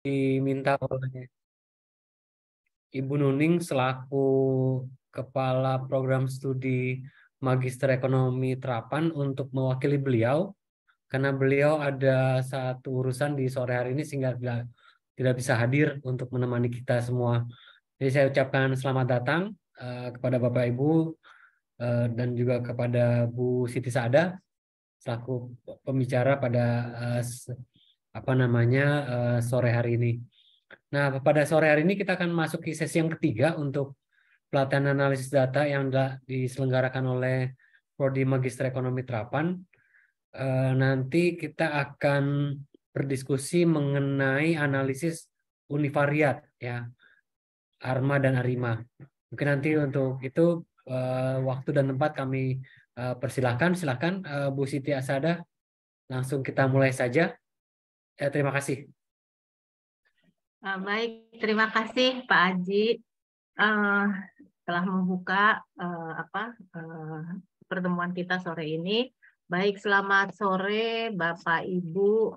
diminta oleh Ibu Nuning selaku Kepala Program Studi Magister Ekonomi Terapan untuk mewakili beliau karena beliau ada satu urusan di sore hari ini sehingga tidak bisa hadir untuk menemani kita semua. Jadi saya ucapkan selamat datang kepada Bapak Ibu dan juga kepada Bu Siti Saada selaku pembicara pada sore hari ini. Nah, pada sore hari ini kita akan masuk ke sesi yang ketiga untuk pelatihan analisis data yang diselenggarakan oleh Prodi Magister Ekonomi Terapan. Nanti kita akan berdiskusi mengenai analisis univariat ya, ARMA dan ARIMA. Mungkin nanti untuk itu waktu dan tempat kami persilahkan. Silakan Bu Siti Asada, langsung kita mulai saja. Terima kasih. Baik, terima kasih Pak Aji telah membuka pertemuan kita sore ini. Baik, selamat sore Bapak Ibu,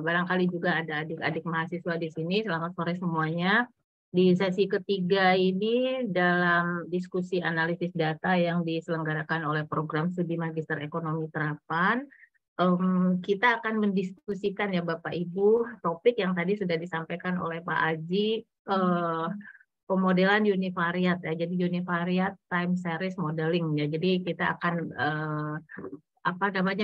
barangkali juga ada adik-adik mahasiswa di sini. Selamat sore semuanya. Di sesi ketiga ini dalam diskusi analisis data yang diselenggarakan oleh Program Studi Magister Ekonomi Terapan, kita akan mendiskusikan ya Bapak Ibu topik yang tadi sudah disampaikan oleh Pak Aji, pemodelan univariat ya. Jadi univariat time series modeling ya. Jadi kita akan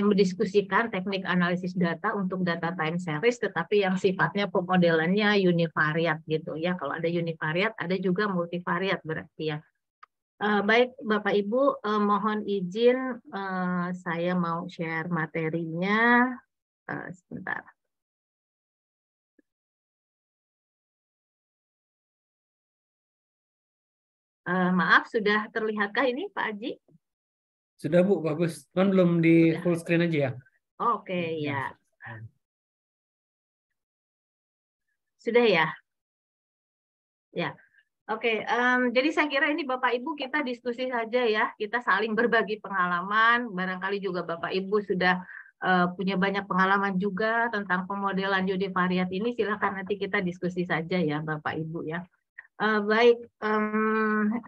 mendiskusikan teknik analisis data untuk data time series, tetapi yang sifatnya pemodelannya univariat gitu ya. Kalau ada univariat, ada juga multivariat berarti ya. Baik Bapak Ibu, mohon izin saya mau share materinya sebentar. Maaf, sudah terlihatkah ini Pak Aji? Sudah Bu, bagus. Kan belum di full screen aja ya? Oke, ya. Sudah ya? Ya. Oke, jadi saya kira ini Bapak Ibu kita diskusi saja ya, kita saling berbagi pengalaman, barangkali juga Bapak Ibu sudah punya banyak pengalaman juga tentang pemodelan univariat ini, silakan nanti kita diskusi saja ya Bapak Ibu ya. Baik,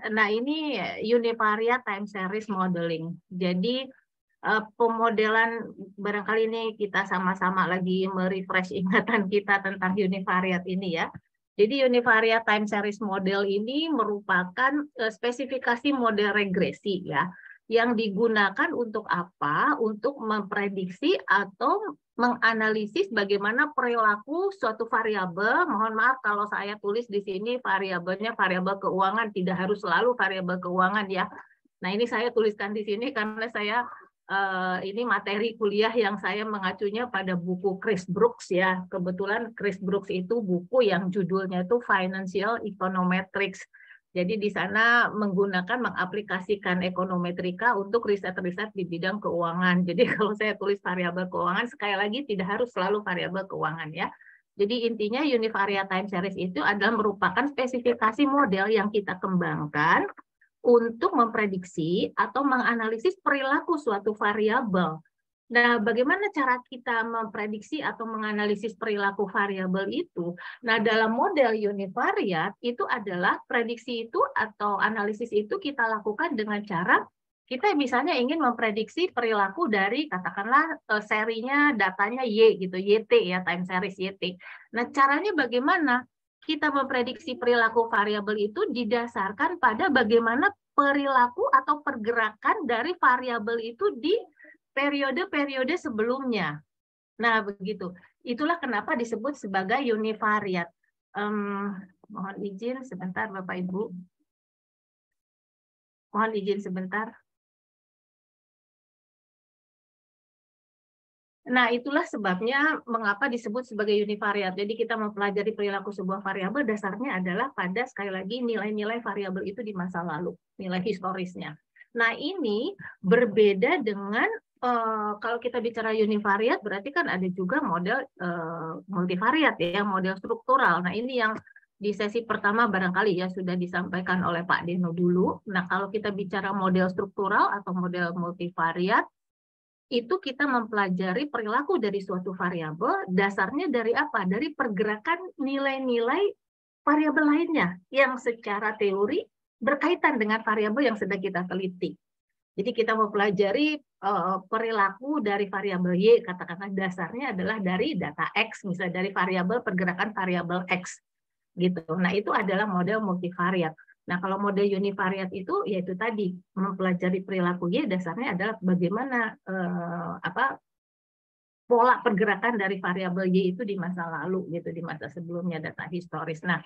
nah ini univariate time series modeling. Jadi pemodelan barangkali ini kita sama-sama lagi merefresh ingatan kita tentang univariate ini ya. Jadi univariate time series model ini merupakan spesifikasi model regresi ya, yang digunakan untuk apa? Untuk memprediksi atau menganalisis bagaimana perilaku suatu variabel. Mohon maaf kalau saya tulis di sini variabelnya variabel keuangan, tidak harus selalu variabel keuangan ya. Nah ini saya tuliskan di sini karena saya ini materi kuliah yang saya mengacunya pada buku Chris Brooks ya. Kebetulan Chris Brooks itu buku yang judulnya itu Financial Econometrics. Jadi di sana mengaplikasikan ekonometrika untuk riset-riset di bidang keuangan. Jadi kalau saya tulis variabel keuangan, sekali lagi tidak harus selalu variabel keuangan ya. Jadi intinya univariate time series itu adalah merupakan spesifikasi model yang kita kembangkan untuk memprediksi atau menganalisis perilaku suatu variabel. Nah, bagaimana cara kita memprediksi atau menganalisis perilaku variabel itu? Nah, dalam model univariate itu adalah prediksi itu atau analisis itu kita lakukan dengan cara kita misalnya ingin memprediksi perilaku dari katakanlah serinya datanya Y gitu, YT ya, time series YT. Nah, caranya bagaimana? Kita memprediksi perilaku variabel itu didasarkan pada bagaimana perilaku atau pergerakan dari variabel itu di periode-periode sebelumnya. Nah, begitu. Itulah kenapa disebut sebagai univariate. Mohon izin sebentar, Bapak Ibu. Mohon izin sebentar. Nah, itulah sebabnya mengapa disebut sebagai univariate. Jadi kita mempelajari perilaku sebuah variabel dasarnya adalah pada sekali lagi nilai-nilai variabel itu di masa lalu, nilai historisnya. Nah, ini berbeda dengan kalau kita bicara univariate berarti kan ada juga model multivariate ya, model struktural. Nah, ini yang di sesi pertama barangkali ya sudah disampaikan oleh Pak Deno dulu. Nah, kalau kita bicara model struktural atau model multivariate itu kita mempelajari perilaku dari suatu variabel, dasarnya dari apa? Dari pergerakan nilai-nilai variabel lainnya yang secara teori berkaitan dengan variabel yang sedang kita teliti. Jadi kita mempelajari perilaku dari variabel Y, katakanlah dasarnya adalah dari data X, misalnya dari variabel pergerakan variabel X, gitu. Nah itu adalah model multivariat. Nah kalau model univariat itu yaitu tadi mempelajari perilaku Y, dasarnya adalah bagaimana pola pergerakan dari variabel Y itu di masa lalu, gitu, di masa sebelumnya, data historis. Nah,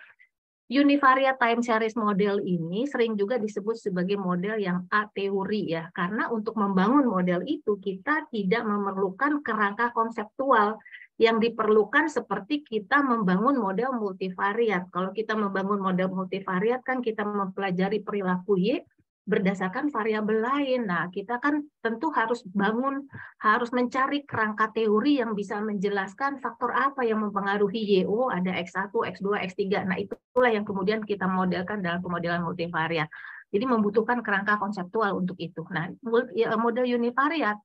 univariate time series model ini sering juga disebut sebagai model yang ateori ya, karena untuk membangun model itu kita tidak memerlukan kerangka konseptual yang diperlukan seperti kita membangun model multivariat. Kalau kita membangun model multivariat kan kita mempelajari perilaku Y berdasarkan variabel lain. Nah, kita kan tentu harus mencari kerangka teori yang bisa menjelaskan faktor apa yang mempengaruhi Y. Oh, ada X1, X2, X3. Nah, itulah yang kemudian kita modelkan dalam pemodelan multivariat. Jadi membutuhkan kerangka konseptual untuk itu. Nah, model univariat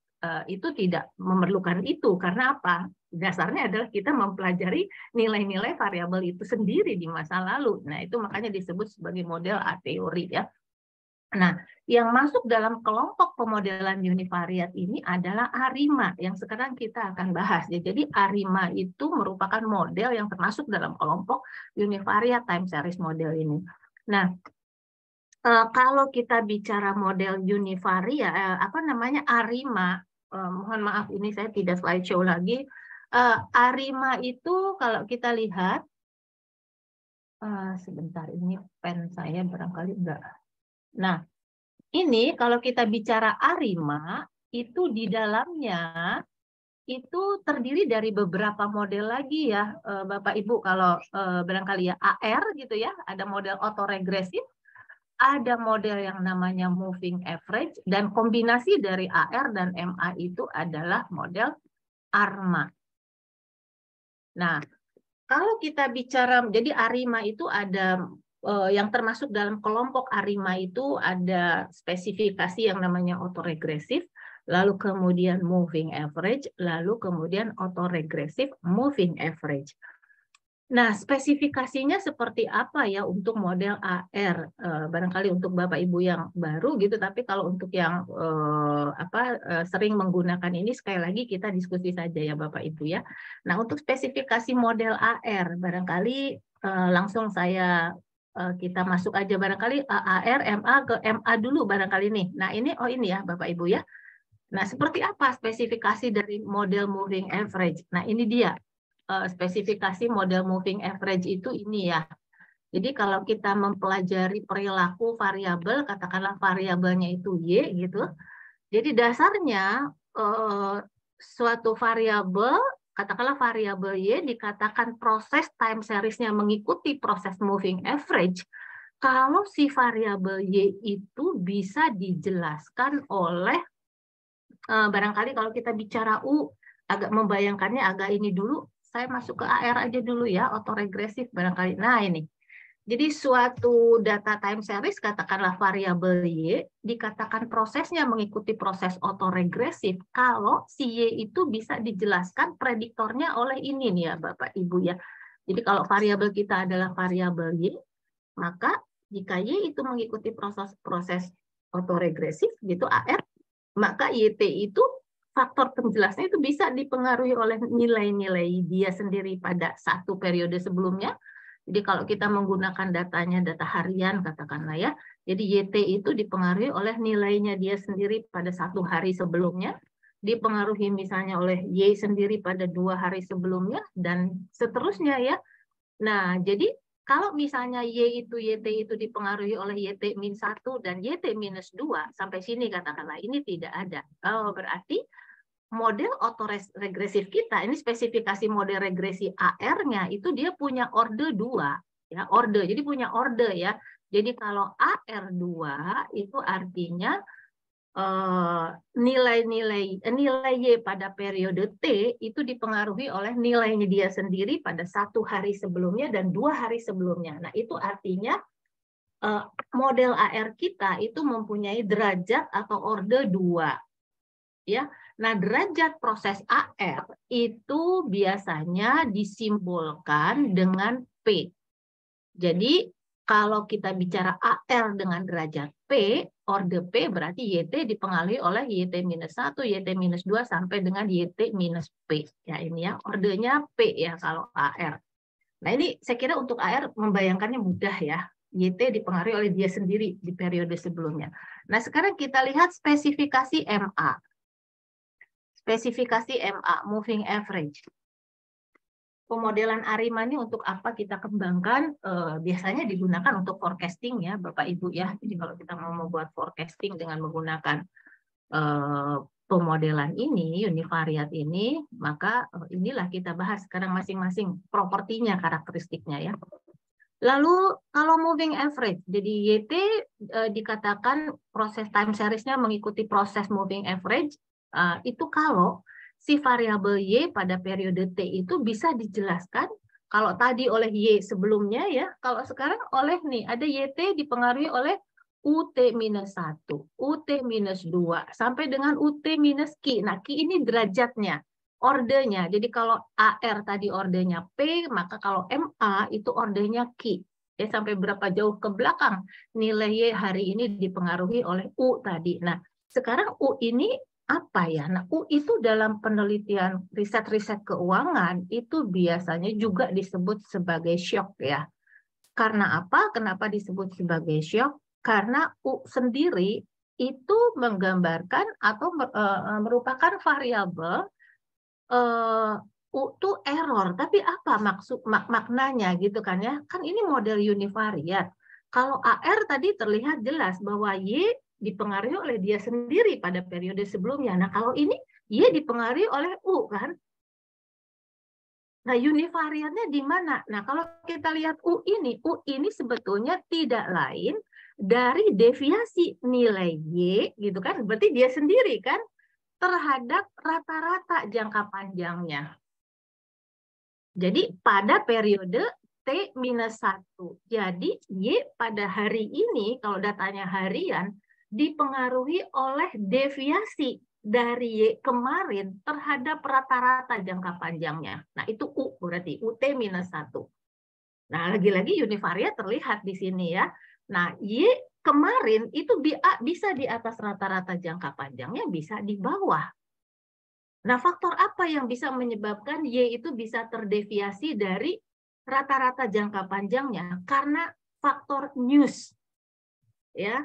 itu tidak memerlukan itu. Karena apa? Dasarnya adalah kita mempelajari nilai-nilai variabel itu sendiri di masa lalu. Nah, itu makanya disebut sebagai model ateori ya. Nah, yang masuk dalam kelompok pemodelan univariat ini adalah ARIMA yang sekarang kita akan bahas. Jadi ARIMA itu merupakan model yang termasuk dalam kelompok univariat time series model ini. Nah, kalau kita bicara model univariat, ARIMA, mohon maaf ini saya tidak slideshow lagi. ARIMA itu kalau kita lihat, sebentar ini pen saya barangkali enggak. Nah, ini kalau kita bicara ARIMA, itu di dalamnya itu terdiri dari beberapa model lagi ya, Bapak Ibu. Kalau barangkali ya AR gitu ya, ada model autoregresif, ada model yang namanya moving average, dan kombinasi dari AR dan MA itu adalah model ARMA. Nah, kalau kita bicara, jadi ARIMA itu ada yang termasuk dalam kelompok ARIMA itu ada spesifikasi yang namanya autoregresif, lalu kemudian moving average, lalu kemudian autoregresif moving average. Nah, spesifikasinya seperti apa ya untuk model AR? Barangkali untuk Bapak Ibu yang baru gitu, tapi kalau untuk yang sering menggunakan ini, sekali lagi kita diskusi saja ya Bapak Ibu ya. Nah, untuk spesifikasi model AR, barangkali langsung kita masuk aja barangkali AR, MA ke MA dulu barangkali nih. Nah, ini ya Bapak Ibu ya. Nah, seperti apa spesifikasi dari model moving average? Nah, ini dia. Spesifikasi model moving average itu ini ya. Jadi kalau kita mempelajari perilaku variabel, katakanlah variabelnya itu Y gitu. Jadi dasarnya suatu variabel, katakanlah variabel Y dikatakan proses time series-nya mengikuti proses moving average. Kalau si variabel Y itu bisa dijelaskan oleh barangkali kalau kita bicara U, agak membayangkannya agak ini dulu. Saya masuk ke AR aja dulu ya, autoregresif barangkali. Nah ini, jadi suatu data time series, katakanlah variabel Y, dikatakan prosesnya mengikuti proses autoregresif kalau si Y itu bisa dijelaskan prediktornya oleh ini nih ya Bapak Ibu ya. Jadi kalau variabel kita adalah variabel Y, maka jika Y itu mengikuti proses autoregresif gitu AR, maka YT itu faktor penjelasnya itu bisa dipengaruhi oleh nilai-nilai dia sendiri pada satu periode sebelumnya. Jadi kalau kita menggunakan datanya data harian katakanlah ya, jadi YT itu dipengaruhi oleh nilainya dia sendiri pada satu hari sebelumnya, dipengaruhi misalnya oleh Y sendiri pada 2 hari sebelumnya, dan seterusnya ya. Nah, jadi kalau misalnya YT itu dipengaruhi oleh YT-1 dan YT-2, sampai sini katakanlah, ini tidak ada. Oh, berarti model autoregresif kita, ini spesifikasi model regresi AR-nya, itu dia punya order 2. Ya, order. Jadi punya order ya. Jadi kalau AR2 itu artinya nilai Y pada periode T itu dipengaruhi oleh nilainya dia sendiri pada 1 hari sebelumnya dan 2 hari sebelumnya. Nah, itu artinya model AR kita itu mempunyai derajat atau order 2. Ya. Nah, derajat proses AR itu biasanya disimbolkan dengan P. Jadi, kalau kita bicara AR dengan derajat P, orde P berarti YT dipengaruhi oleh YT-1, YT-2 sampai dengan YT-P. Ya, ini ya, ordenya P ya kalau AR. Nah, ini saya kira untuk AR membayangkannya mudah ya. YT dipengaruhi oleh dia sendiri di periode sebelumnya. Nah, sekarang kita lihat spesifikasi MA. Spesifikasi MA, moving average. Pemodelan ARIMA ini untuk apa kita kembangkan? Biasanya digunakan untuk forecasting ya, Bapak Ibu ya. Jadi kalau kita mau membuat forecasting dengan menggunakan pemodelan ini, univariat ini, maka inilah kita bahas sekarang masing-masing propertinya, karakteristiknya ya. Lalu kalau moving average, jadi YT dikatakan proses time series-nya mengikuti proses moving average, itu kalau si variabel Y pada periode T itu bisa dijelaskan, kalau tadi oleh Y sebelumnya ya, kalau sekarang oleh nih, ada YT dipengaruhi oleh UT-1, UT-2, sampai dengan UT-Q. Nah, Q ini derajatnya, ordenya. Jadi kalau AR tadi ordenya P, maka kalau MA itu ordenya Q. Ya, sampai berapa jauh ke belakang nilai Y hari ini dipengaruhi oleh U tadi. Nah, sekarang U ini apa ya? Nah, U itu dalam penelitian riset-riset keuangan itu biasanya juga disebut sebagai shock ya. Karena apa? Kenapa disebut sebagai shock? Karena U sendiri itu menggambarkan atau merupakan variabel U itu error. Tapi apa maksud maknanya gitu kan ya? Kan ini model univariat. Kalau AR tadi terlihat jelas bahwa Y dipengaruhi oleh dia sendiri pada periode sebelumnya. Nah, kalau ini Y dipengaruhi oleh U kan. Nah, univariatnya di mana? Nah, kalau kita lihat U ini sebetulnya tidak lain dari deviasi nilai Y gitu kan. Berarti dia sendiri kan terhadap rata-rata jangka panjangnya. Jadi pada periode T-1. Jadi Y pada hari ini, kalau datanya harian, dipengaruhi oleh deviasi dari Y kemarin terhadap rata-rata jangka panjangnya. Nah, itu U berarti, UT-1. Nah, lagi-lagi univariat terlihat di sini ya. Nah, Y kemarin itu bisa di atas rata-rata jangka panjangnya, bisa di bawah. Nah, faktor apa yang bisa menyebabkan Y itu bisa terdeviasi dari rata-rata jangka panjangnya? Karena faktor news, ya,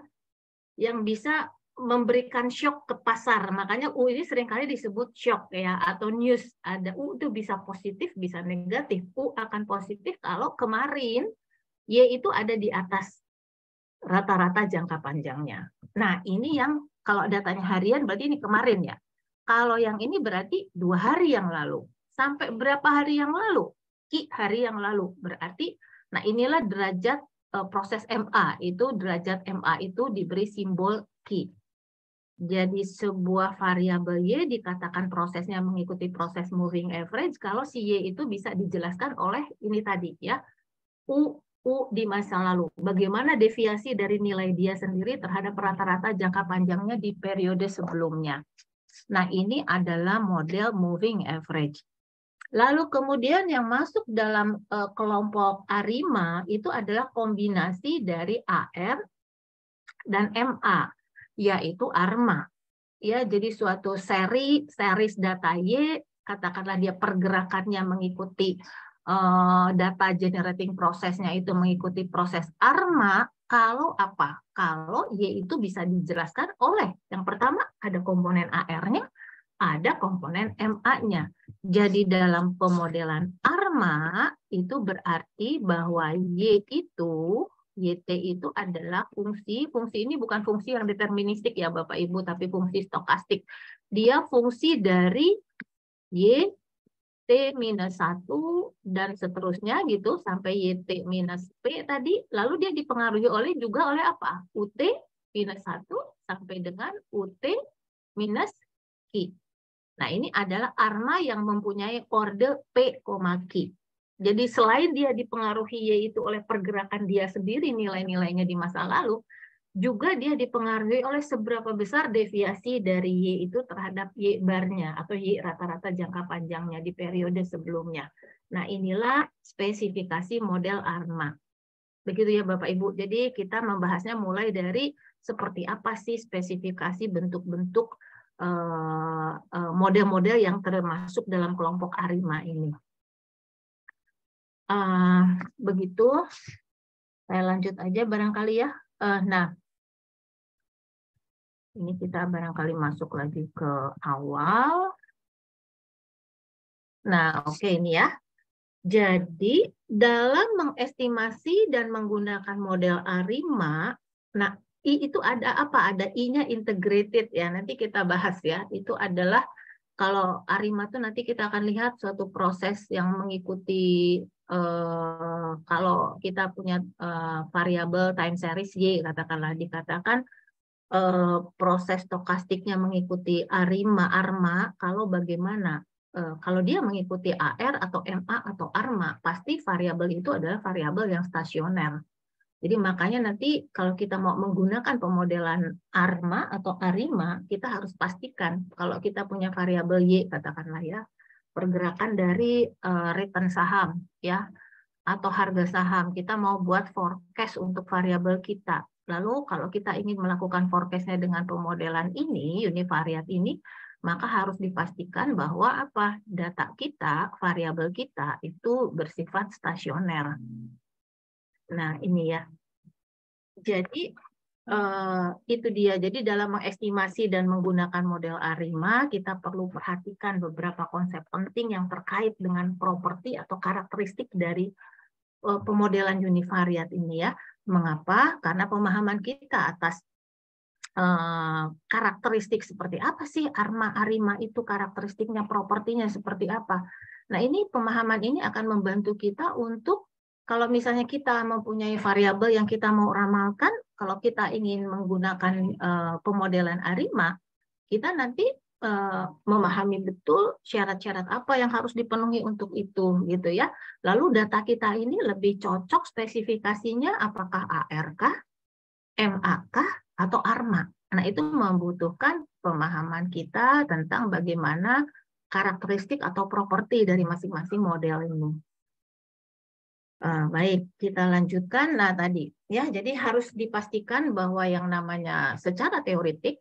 yang bisa memberikan shock ke pasar. Makanya U ini seringkali disebut shock ya, atau news. Ada U itu bisa positif, bisa negatif. U akan positif kalau kemarin Y itu ada di atas rata-rata jangka panjangnya. Nah, ini yang kalau datanya harian berarti ini kemarin ya. Kalau yang ini berarti 2 hari yang lalu. Sampai berapa hari yang lalu? Q hari yang lalu. Berarti, nah inilah derajat proses MA. Itu derajat MA itu diberi simbol Q. Jadi sebuah variabel Y dikatakan prosesnya mengikuti proses moving average kalau si Y itu bisa dijelaskan oleh ini tadi ya. U di masa lalu. Bagaimana deviasi dari nilai dia sendiri terhadap rata-rata jangka panjangnya di periode sebelumnya. Nah, ini adalah model moving average. Lalu kemudian yang masuk dalam kelompok ARIMA itu adalah kombinasi dari AR dan MA, yaitu ARMA. Ya, jadi suatu series data Y, katakanlah dia pergerakannya mengikuti data generating prosesnya itu mengikuti proses ARMA. Kalau apa? Kalau Y itu bisa dijelaskan oleh yang pertama ada komponen AR-nya, ada komponen MA-nya. Jadi dalam pemodelan ARMA itu berarti bahwa YT itu adalah fungsi ini bukan fungsi yang deterministik ya Bapak Ibu, tapi fungsi stokastik. Dia fungsi dari Y T-1 dan seterusnya gitu sampai YT-P tadi, lalu dia dipengaruhi juga oleh apa? UT-1 sampai dengan UT-Q. Nah, ini adalah ARMA yang mempunyai orde P, Q. Jadi selain dia dipengaruhi yaitu oleh pergerakan dia sendiri nilai-nilainya di masa lalu, juga dia dipengaruhi oleh seberapa besar deviasi dari Y itu terhadap Y barnya atau Y rata-rata jangka panjangnya di periode sebelumnya. Nah, inilah spesifikasi model ARMA. Begitu ya Bapak Ibu. Jadi kita membahasnya mulai dari seperti apa sih spesifikasi bentuk-bentuk model-model yang termasuk dalam kelompok ARIMA ini. Begitu, saya lanjut aja barangkali ya. Nah, ini kita barangkali masuk lagi ke awal. Nah, oke ini ya. Jadi dalam mengestimasi dan menggunakan model ARIMA, nah I itu ada apa? Ada I-nya integrated ya. Nanti kita bahas ya. Itu adalah kalau ARIMA itu nanti kita akan lihat suatu proses yang mengikuti kalau kita punya variabel time series Y, katakanlah dikatakan proses stokastiknya mengikuti ARMA, kalau bagaimana? Kalau dia mengikuti AR atau MA atau ARMA, pasti variabel itu adalah variabel yang stasioner. Jadi makanya nanti kalau kita mau menggunakan pemodelan ARMA atau ARIMA, kita harus pastikan kalau kita punya variabel Y, katakanlah ya, pergerakan dari return saham ya, atau harga saham, kita mau buat forecast untuk variabel kita. Lalu kalau kita ingin melakukan forecast-nya dengan pemodelan ini, univariat ini, maka harus dipastikan bahwa apa data kita, variabel kita itu bersifat stasioner. Nah ini ya. Jadi itu dia. Jadi dalam mengestimasi dan menggunakan model ARIMA, kita perlu perhatikan beberapa konsep penting yang terkait dengan properti atau karakteristik dari pemodelan univariat ini ya. Mengapa? Karena pemahaman kita atas karakteristik seperti apa sih ARMA itu, karakteristiknya, propertinya seperti apa. Nah ini pemahaman ini akan membantu kita untuk kalau misalnya kita mempunyai variabel yang kita mau ramalkan, kalau kita ingin menggunakan pemodelan ARIMA, kita nanti memahami betul syarat-syarat apa yang harus dipenuhi untuk itu gitu ya. Lalu data kita ini lebih cocok spesifikasinya apakah AR kah, MA kah, atau ARMA. Nah, itu membutuhkan pemahaman kita tentang bagaimana karakteristik atau properti dari masing-masing model ini. Baik, kita lanjutkan. Nah, tadi ya, jadi harus dipastikan bahwa yang namanya secara teoretik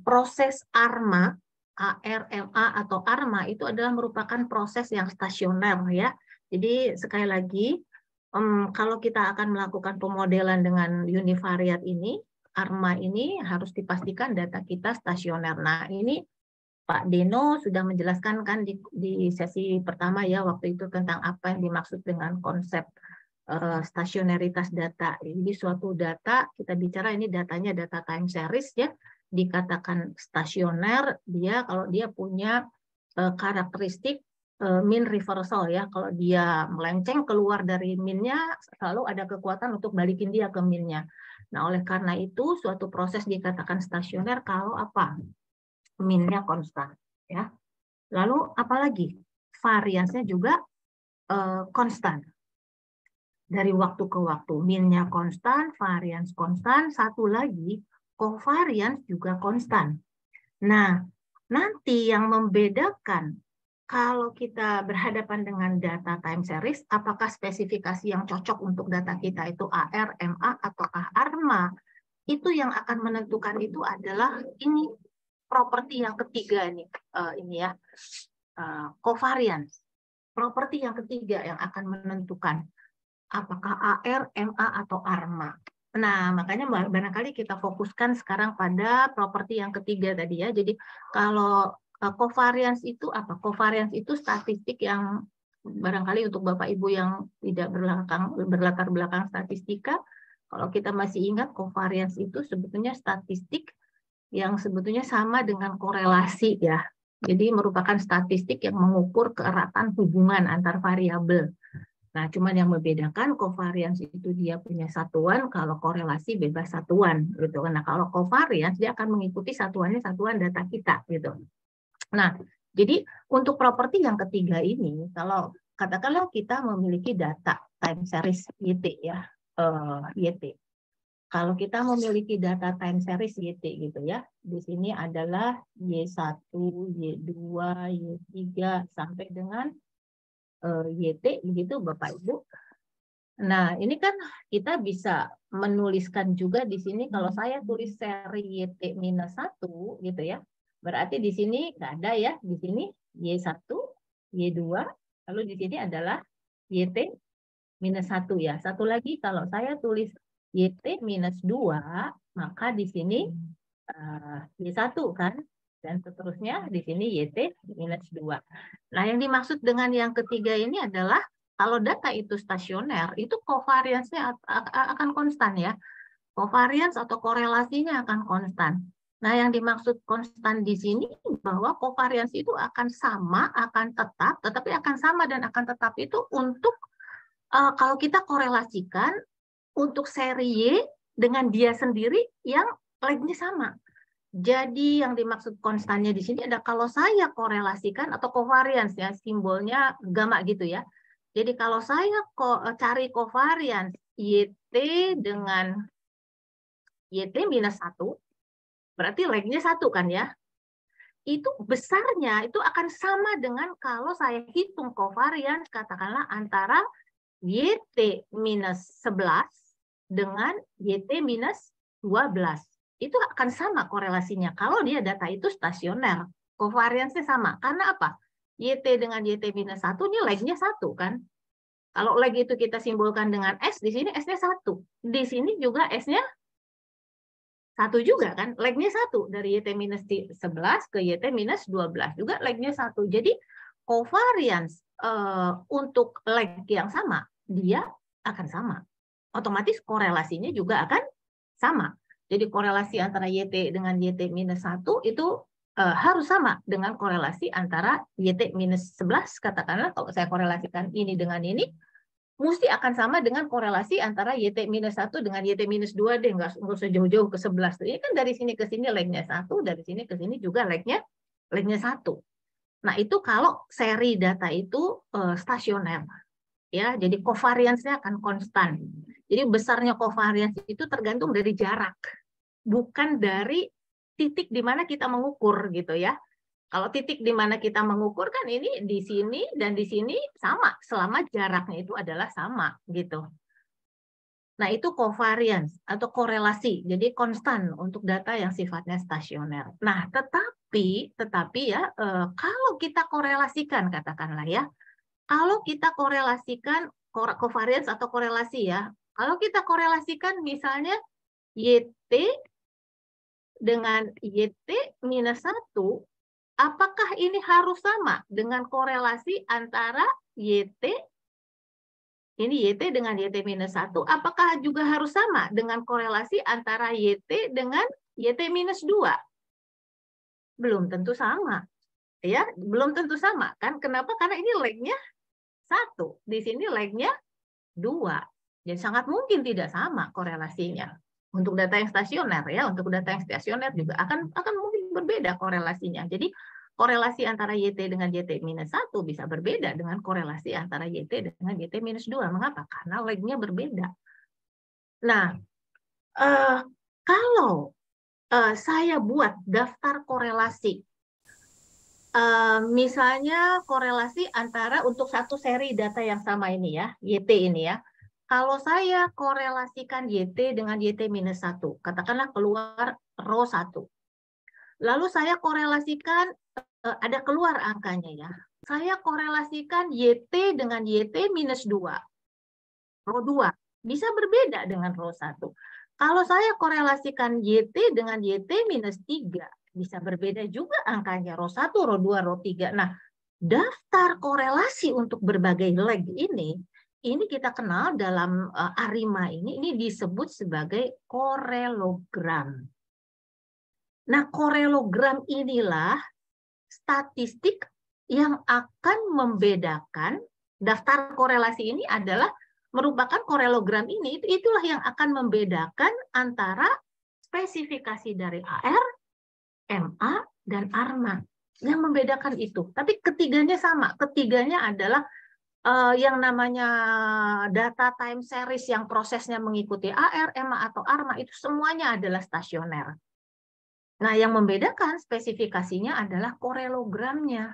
proses ARMA, AR, MA atau ARMA itu adalah merupakan proses yang stasioner ya. Jadi sekali lagi kalau kita akan melakukan pemodelan dengan univariat ini, ARMA ini harus dipastikan data kita stasioner. Nah, ini Pak Deno sudah menjelaskan kan di sesi pertama ya waktu itu tentang apa yang dimaksud dengan konsep stasioneritas data. Jadi suatu data, kita bicara ini datanya data time series ya, dikatakan stasioner dia kalau dia punya karakteristik mean reversal ya. Kalau dia melenceng keluar dari mean-nya, selalu ada kekuatan untuk balikin dia ke mean-nya. Nah, oleh karena itu suatu proses dikatakan stasioner kalau apa? Mean-nya konstan ya. Lalu apalagi? Variansnya juga konstan. Dari waktu ke waktu, mean-nya konstan, varians konstan, satu lagi covariance juga konstan. Nah, nanti yang membedakan kalau kita berhadapan dengan data time series, apakah spesifikasi yang cocok untuk data kita itu AR, MA, atau ARMA, itu yang akan menentukan itu adalah ini properti yang ketiga ini ya, covariance. Properti yang ketiga yang akan menentukan apakah AR, MA, atau ARMA. Nah, makanya barangkali kita fokuskan sekarang pada properti yang ketiga tadi ya. Jadi kalau covariance itu apa? Covariance itu statistik yang barangkali untuk Bapak Ibu yang tidak berlatar belakang statistika, kalau kita masih ingat covariance itu sebetulnya statistik yang sebetulnya sama dengan korelasi ya. Jadi merupakan statistik yang mengukur keeratan hubungan antar variabel. Nah, cuman yang membedakan covariance itu dia punya satuan, kalau korelasi bebas satuan gitu. Nah, kalau covariance dia akan mengikuti satuannya satuan data kita gitu. Nah, jadi untuk properti yang ketiga ini, kalau katakanlah kita memiliki data time series YT ya, YT. kalau kita memiliki data time series YT gitu ya, di sini adalah Y1, Y2, Y3 sampai dengan YT begitu Bapak Ibu. Nah, ini kan kita bisa menuliskan juga di sini kalau saya tulis seri YT minus 1 gitu ya. Berarti di sini nggak ada ya, di sini Y1, Y2, lalu di sini adalah YT minus 1 ya. Satu lagi kalau saya tulis YT minus 2, maka di sini Y1 kan, dan seterusnya di sini YT minus 2. Nah, yang dimaksud dengan yang ketiga ini adalah kalau data itu stasioner, itu covariance-nya akan konstan ya. Covariance atau korelasinya akan konstan. Nah, yang dimaksud konstan di sini bahwa covariance itu akan sama, akan tetap, tetapi akan sama dan akan tetap itu untuk kalau kita korelasikan untuk seri Y dengan dia sendiri yang leg-nya sama. Jadi yang dimaksud konstannya di sini ada kalau saya korelasikan atau covariance ya, simbolnya gamma gitu ya. Jadi kalau saya cari covariance YT dengan YT minus 1, berarti leg-nya 1 kan ya. Itu besarnya itu akan sama dengan kalau saya hitung covariance katakanlah antara YT minus 11 dengan YT minus 12. Itu akan sama korelasinya kalau dia data itu stasioner. Covariance-nya sama. Karena apa? YT dengan YT minus 1 ini leg-nya 1 kan. Kalau leg itu kita simbolkan dengan S, di sini S-nya 1. Di sini juga S-nya 1 juga kan. Leg-nya 1 dari YT minus 11 ke YT minus 12. Juga leg-nya 1. Jadi covariance untuk leg yang sama, dia akan sama. Otomatis korelasinya juga akan sama. Jadi korelasi antara YT dengan YT minus 1 itu harus sama dengan korelasi antara YT minus 11, katakanlah kalau saya korelasikan ini dengan ini, mesti akan sama dengan korelasi antara YT minus 1 dengan YT minus 2 deh, nggak usah jauh-jauh ke 11. Ini kan dari sini ke sini leg-nya 1, dari sini ke sini juga leg-nya 1. Nah, itu kalau seri data itu stasioner. Ya, jadi covariance-nya akan konstan. Jadi besarnya covariance itu tergantung dari jarak, bukan dari titik di mana kita mengukur gitu ya. Kalau titik di mana kita mengukur kan ini di sini dan di sini sama selama jaraknya itu adalah sama gitu. Nah, itu covariance atau korelasi. Jadi konstan untuk data yang sifatnya stasioner. Nah, tetapi ya kalau kita korelasikan katakanlah ya, kalau kita korelasikan covariance atau korelasi ya, kalau kita korelasikan misalnya YT dengan YT minus 1, apakah ini harus sama dengan korelasi antara YT, ini YT dengan YT minus 1, apakah juga harus sama dengan korelasi antara YT dengan YT minus 2? Belum tentu sama. Ya, belum tentu sama kan? Kenapa? Karena ini leg-nya 1, di sini leg-nya 2. Jadi sangat mungkin tidak sama korelasinya. Untuk data yang stasioner ya, untuk data yang stasioner juga akan mungkin berbeda korelasinya. Jadi korelasi antara YT dengan YT minus 1 bisa berbeda dengan korelasi antara YT dengan YT minus 2. Mengapa? Karena leg-nya berbeda. Nah, kalau saya buat daftar korelasi, misalnya korelasi antara untuk satu seri data yang sama ini ya, YT ini ya. Kalau saya korelasikan YT dengan YT minus 1, katakanlah keluar row 1. Lalu saya korelasikan, ada keluar angkanya ya. Saya korelasikan YT dengan YT minus 2. Row 2. Bisa berbeda dengan row 1. Kalau saya korelasikan YT dengan YT minus 3, bisa berbeda juga angkanya, row 1, row 2, row 3. Nah, daftar korelasi untuk berbagai leg ini kita kenal dalam ARIMA ini disebut sebagai korelogram. Nah, korelogram inilah statistik yang akan membedakan, daftar korelasi ini adalah merupakan korelogram ini, itulah yang akan membedakan antara spesifikasi dari AR, MA, dan ARMA. Yang membedakan itu. Tapi ketiganya sama. Ketiganya adalah yang namanya data time series yang prosesnya mengikuti AR, EMA, atau ARMA itu semuanya adalah stasioner. Nah, yang membedakan spesifikasinya adalah korelogramnya.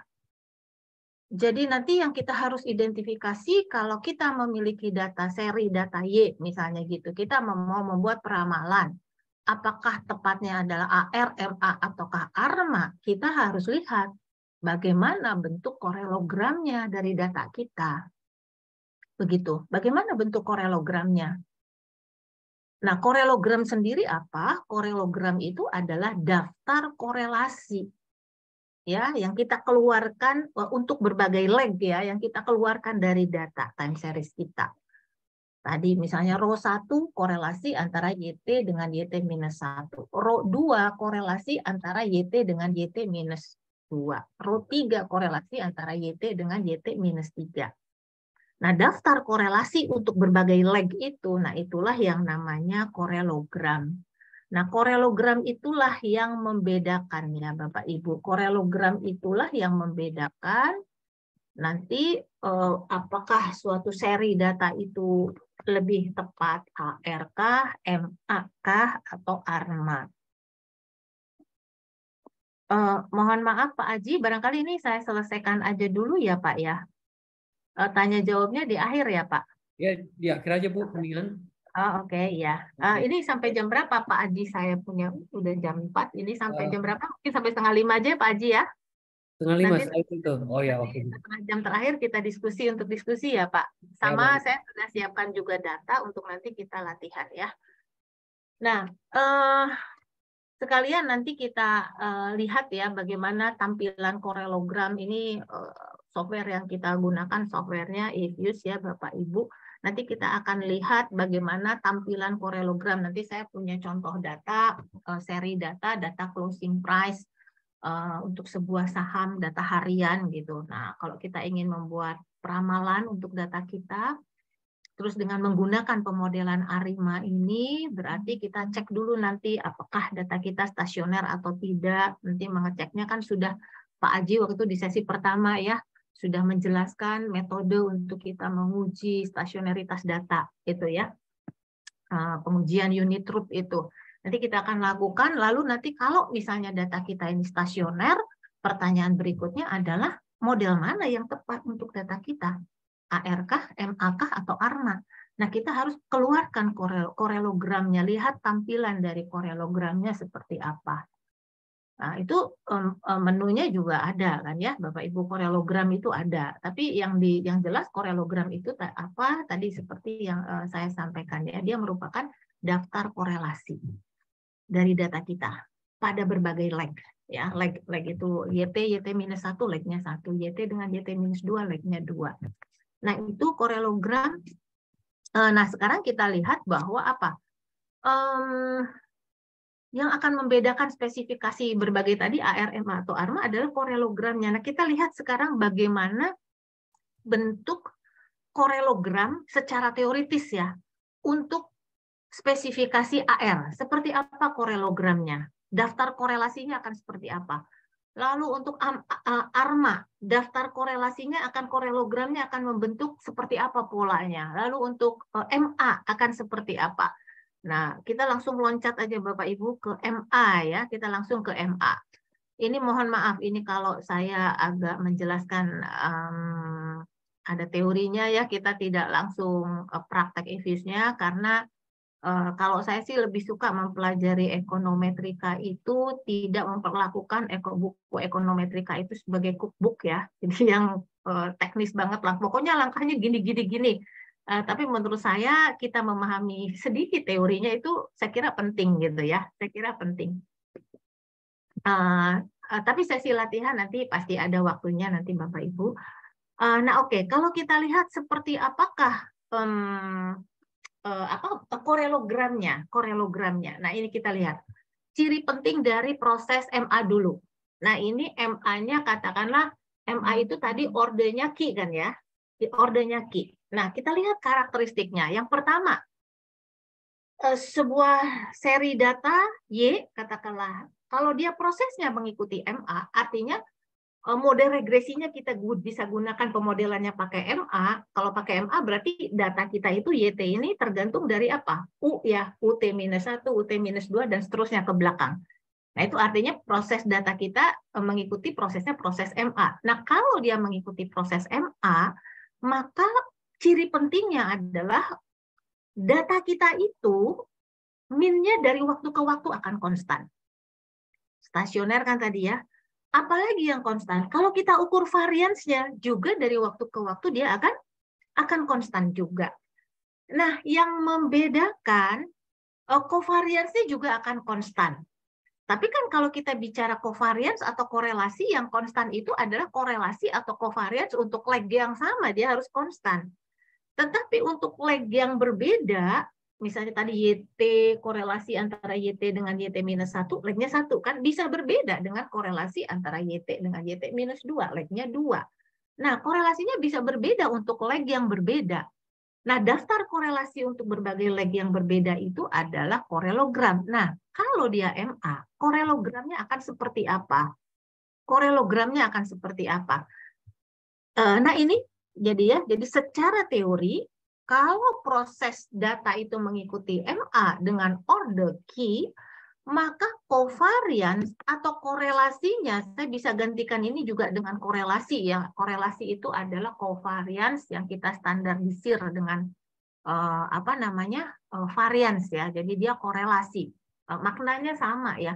Jadi nanti yang kita harus identifikasi kalau kita memiliki data seri, data Y misalnya gitu, kita mau membuat peramalan. Apakah tepatnya adalah AR, MA, ataukah ARMA, kita harus lihat bagaimana bentuk korelogramnya dari data kita. Begitu. Bagaimana bentuk korelogramnya? Nah, korelogram sendiri apa? Korelogram itu adalah daftar korelasi ya yang kita keluarkan untuk berbagai leg ya yang kita keluarkan dari data time series kita. Tadi misalnya row 1 korelasi antara YT dengan YT-1. Row 2 korelasi antara YT dengan YT-2. Row 3 korelasi antara YT dengan YT-3. Nah, daftar korelasi untuk berbagai leg itu, nah itulah yang namanya korelogram. Nah, korelogram itulah yang membedakan ya Bapak Ibu. Korelogram itulah yang membedakan nanti apakah suatu seri data itu lebih tepat AR kah, MA kah, atau ARMA. Mohon maaf Pak Aji, barangkali ini saya selesaikan aja dulu ya Pak ya. Tanya jawabnya di akhir ya Pak. Ya, kira aja Bu, mendingan. Oh, oke ya. Ini sampai jam berapa Pak Aji? Saya punya udah jam 4. Ini sampai jam berapa? Mungkin sampai 4:30 aja Pak Aji ya. 4:30 Nanti setelah itu. Oh ya, oke. setengah jam terakhir kita diskusi untuk diskusi ya Pak. Ya, Sama baik. saya sudah siapkan juga data untuk nanti kita latihan ya. Nah, sekalian nanti kita lihat ya bagaimana tampilan korelogram ini software yang kita gunakan softwarenya Evius ya Bapak Ibu. Nanti kita akan lihat bagaimana tampilan korelogram. Nanti saya punya contoh data, seri data, data closing price untuk sebuah saham, data harian gitu. Nah, kalau kita ingin membuat peramalan untuk data kita, terus dengan menggunakan pemodelan ARIMA ini, berarti kita cek dulu nanti apakah data kita stasioner atau tidak. Nanti mengeceknya kan sudah Pak Aji waktu itu di sesi pertama ya, sudah menjelaskan metode untuk kita menguji stasioneritas data itu ya. Pengujian unit truth itu. Nanti kita akan lakukan, lalu nanti kalau misalnya data kita ini stasioner, pertanyaan berikutnya adalah model mana yang tepat untuk data kita? AR kah, MA kah, atau ARMA? Nah, kita harus keluarkan korelogramnya, lihat tampilan dari korelogramnya seperti apa. Nah, itu menunya juga ada kan ya, Bapak Ibu, korelogram itu ada. Tapi yang jelas korelogram itu apa tadi seperti yang saya sampaikan ya, dia merupakan daftar korelasi dari data kita pada berbagai leg ya. Leg itu YT-1 legnya 1, YT dengan YT-2 legnya 2. Nah, itu korelogram. Nah, sekarang kita lihat bahwa apa? Yang akan membedakan spesifikasi berbagai tadi AR, MA, atau ARMA adalah korelogramnya. Nah, kita lihat sekarang bagaimana bentuk korelogram secara teoritis ya untuk spesifikasi AR. Seperti apa korelogramnya? Daftar korelasinya akan seperti apa? Lalu untuk ARMA, daftar korelasinya akan korelogramnya akan membentuk seperti apa polanya? Lalu untuk MA akan seperti apa? Nah, kita langsung loncat aja Bapak Ibu ke MA ya, kita langsung ke MA. Ini mohon maaf, ini kalau saya agak menjelaskan ada teorinya ya, kita tidak langsung praktek Evius-nya karena kalau saya sih lebih suka mempelajari ekonometrika itu tidak memperlakukan buku ekonometrika itu sebagai cookbook ya, jadi yang teknis banget lah. Pokoknya langkahnya gini. Tapi menurut saya kita memahami sedikit teorinya itu saya kira penting gitu ya. Saya kira penting. Tapi sesi latihan nanti pasti ada waktunya nanti Bapak Ibu. Nah oke, kalau kita lihat seperti apakah korelogramnya. Nah ini kita lihat ciri penting dari proses MA dulu. Nah ini MA-nya katakanlah MA itu tadi ordernya key kan ya, ordernya key. Nah, kita lihat karakteristiknya. Yang pertama, sebuah seri data Y, katakanlah, kalau dia prosesnya mengikuti MA, artinya model regresinya kita bisa gunakan pemodelannya pakai MA. Kalau pakai MA berarti data kita itu YT ini tergantung dari apa? U ya, UT-1, UT-2, dan seterusnya ke belakang. Nah, itu artinya proses data kita mengikuti prosesnya proses MA. Nah, kalau dia mengikuti proses MA, maka ciri pentingnya adalah data kita itu min-nya dari waktu ke waktu akan konstan. Stasioner kan tadi ya. Apalagi yang konstan. Kalau kita ukur variansnya juga dari waktu ke waktu dia akan konstan juga. Nah, yang membedakan covariance-nya juga akan konstan. Tapi kan kalau kita bicara covariance atau korelasi, yang konstan itu adalah korelasi atau covariance untuk leg yang sama, dia harus konstan. Tetapi untuk leg yang berbeda, misalnya tadi YT, korelasi antara YT dengan YT-1, legnya 1, kan bisa berbeda dengan korelasi antara YT dengan YT-2, legnya 2. Nah, korelasinya bisa berbeda untuk leg yang berbeda. Nah, daftar korelasi untuk berbagai leg yang berbeda itu adalah korelogram. Nah, kalau dia MA, korelogramnya akan seperti apa? Korelogramnya akan seperti apa? Nah, ini jadi secara teori, kalau proses data itu mengikuti MA dengan order key, maka covariance atau korelasinya, saya bisa gantikan ini juga dengan korelasi ya. Korelasi itu adalah covariance yang kita standarisir dengan variance ya. Jadi dia korelasi. Maknanya sama ya.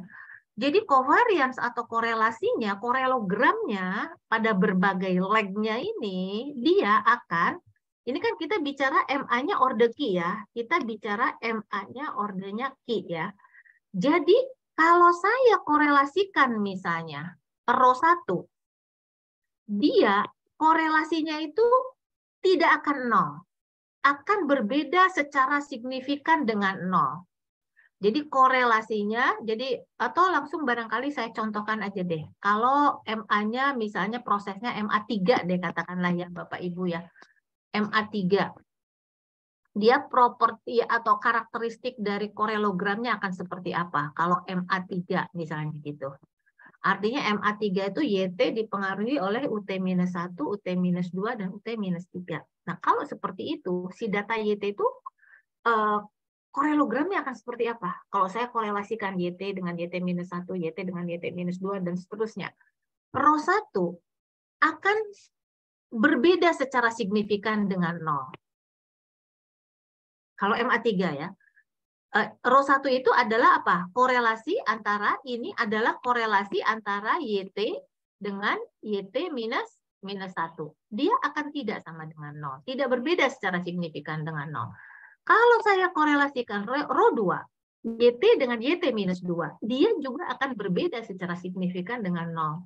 Jadi covariance atau korelasinya, korelogramnya pada berbagai leg-nya ini, dia akan, ini kan kita bicara MA-nya order key ya, kita bicara MA-nya ordernya key ya. Jadi kalau saya korelasikan misalnya row 1, dia korelasinya itu tidak akan 0, akan berbeda secara signifikan dengan 0. Jadi korelasinya, atau langsung barangkali saya contohkan aja deh. Kalau MA-nya misalnya prosesnya MA3 deh katakanlah ya Bapak Ibu ya. MA3. Dia properti atau karakteristik dari korelogramnya akan seperti apa? Kalau MA3 misalnya gitu. Artinya MA3 itu YT dipengaruhi oleh UT-1, UT-2, dan UT-3. Nah kalau seperti itu, si data YT itu korelogramnya akan seperti apa? Kalau saya korelasikan YT dengan YT-1, YT dengan YT-2, dan seterusnya. Row 1 akan berbeda secara signifikan dengan 0. Kalau MA3 ya. Row 1 itu adalah apa? Korelasi antara, ini adalah korelasi antara YT dengan YT-1. Dia akan tidak sama dengan 0. Tidak berbeda secara signifikan dengan 0. Kalau saya korelasikan row 2, YT dengan YT-2, dia juga akan berbeda secara signifikan dengan 0.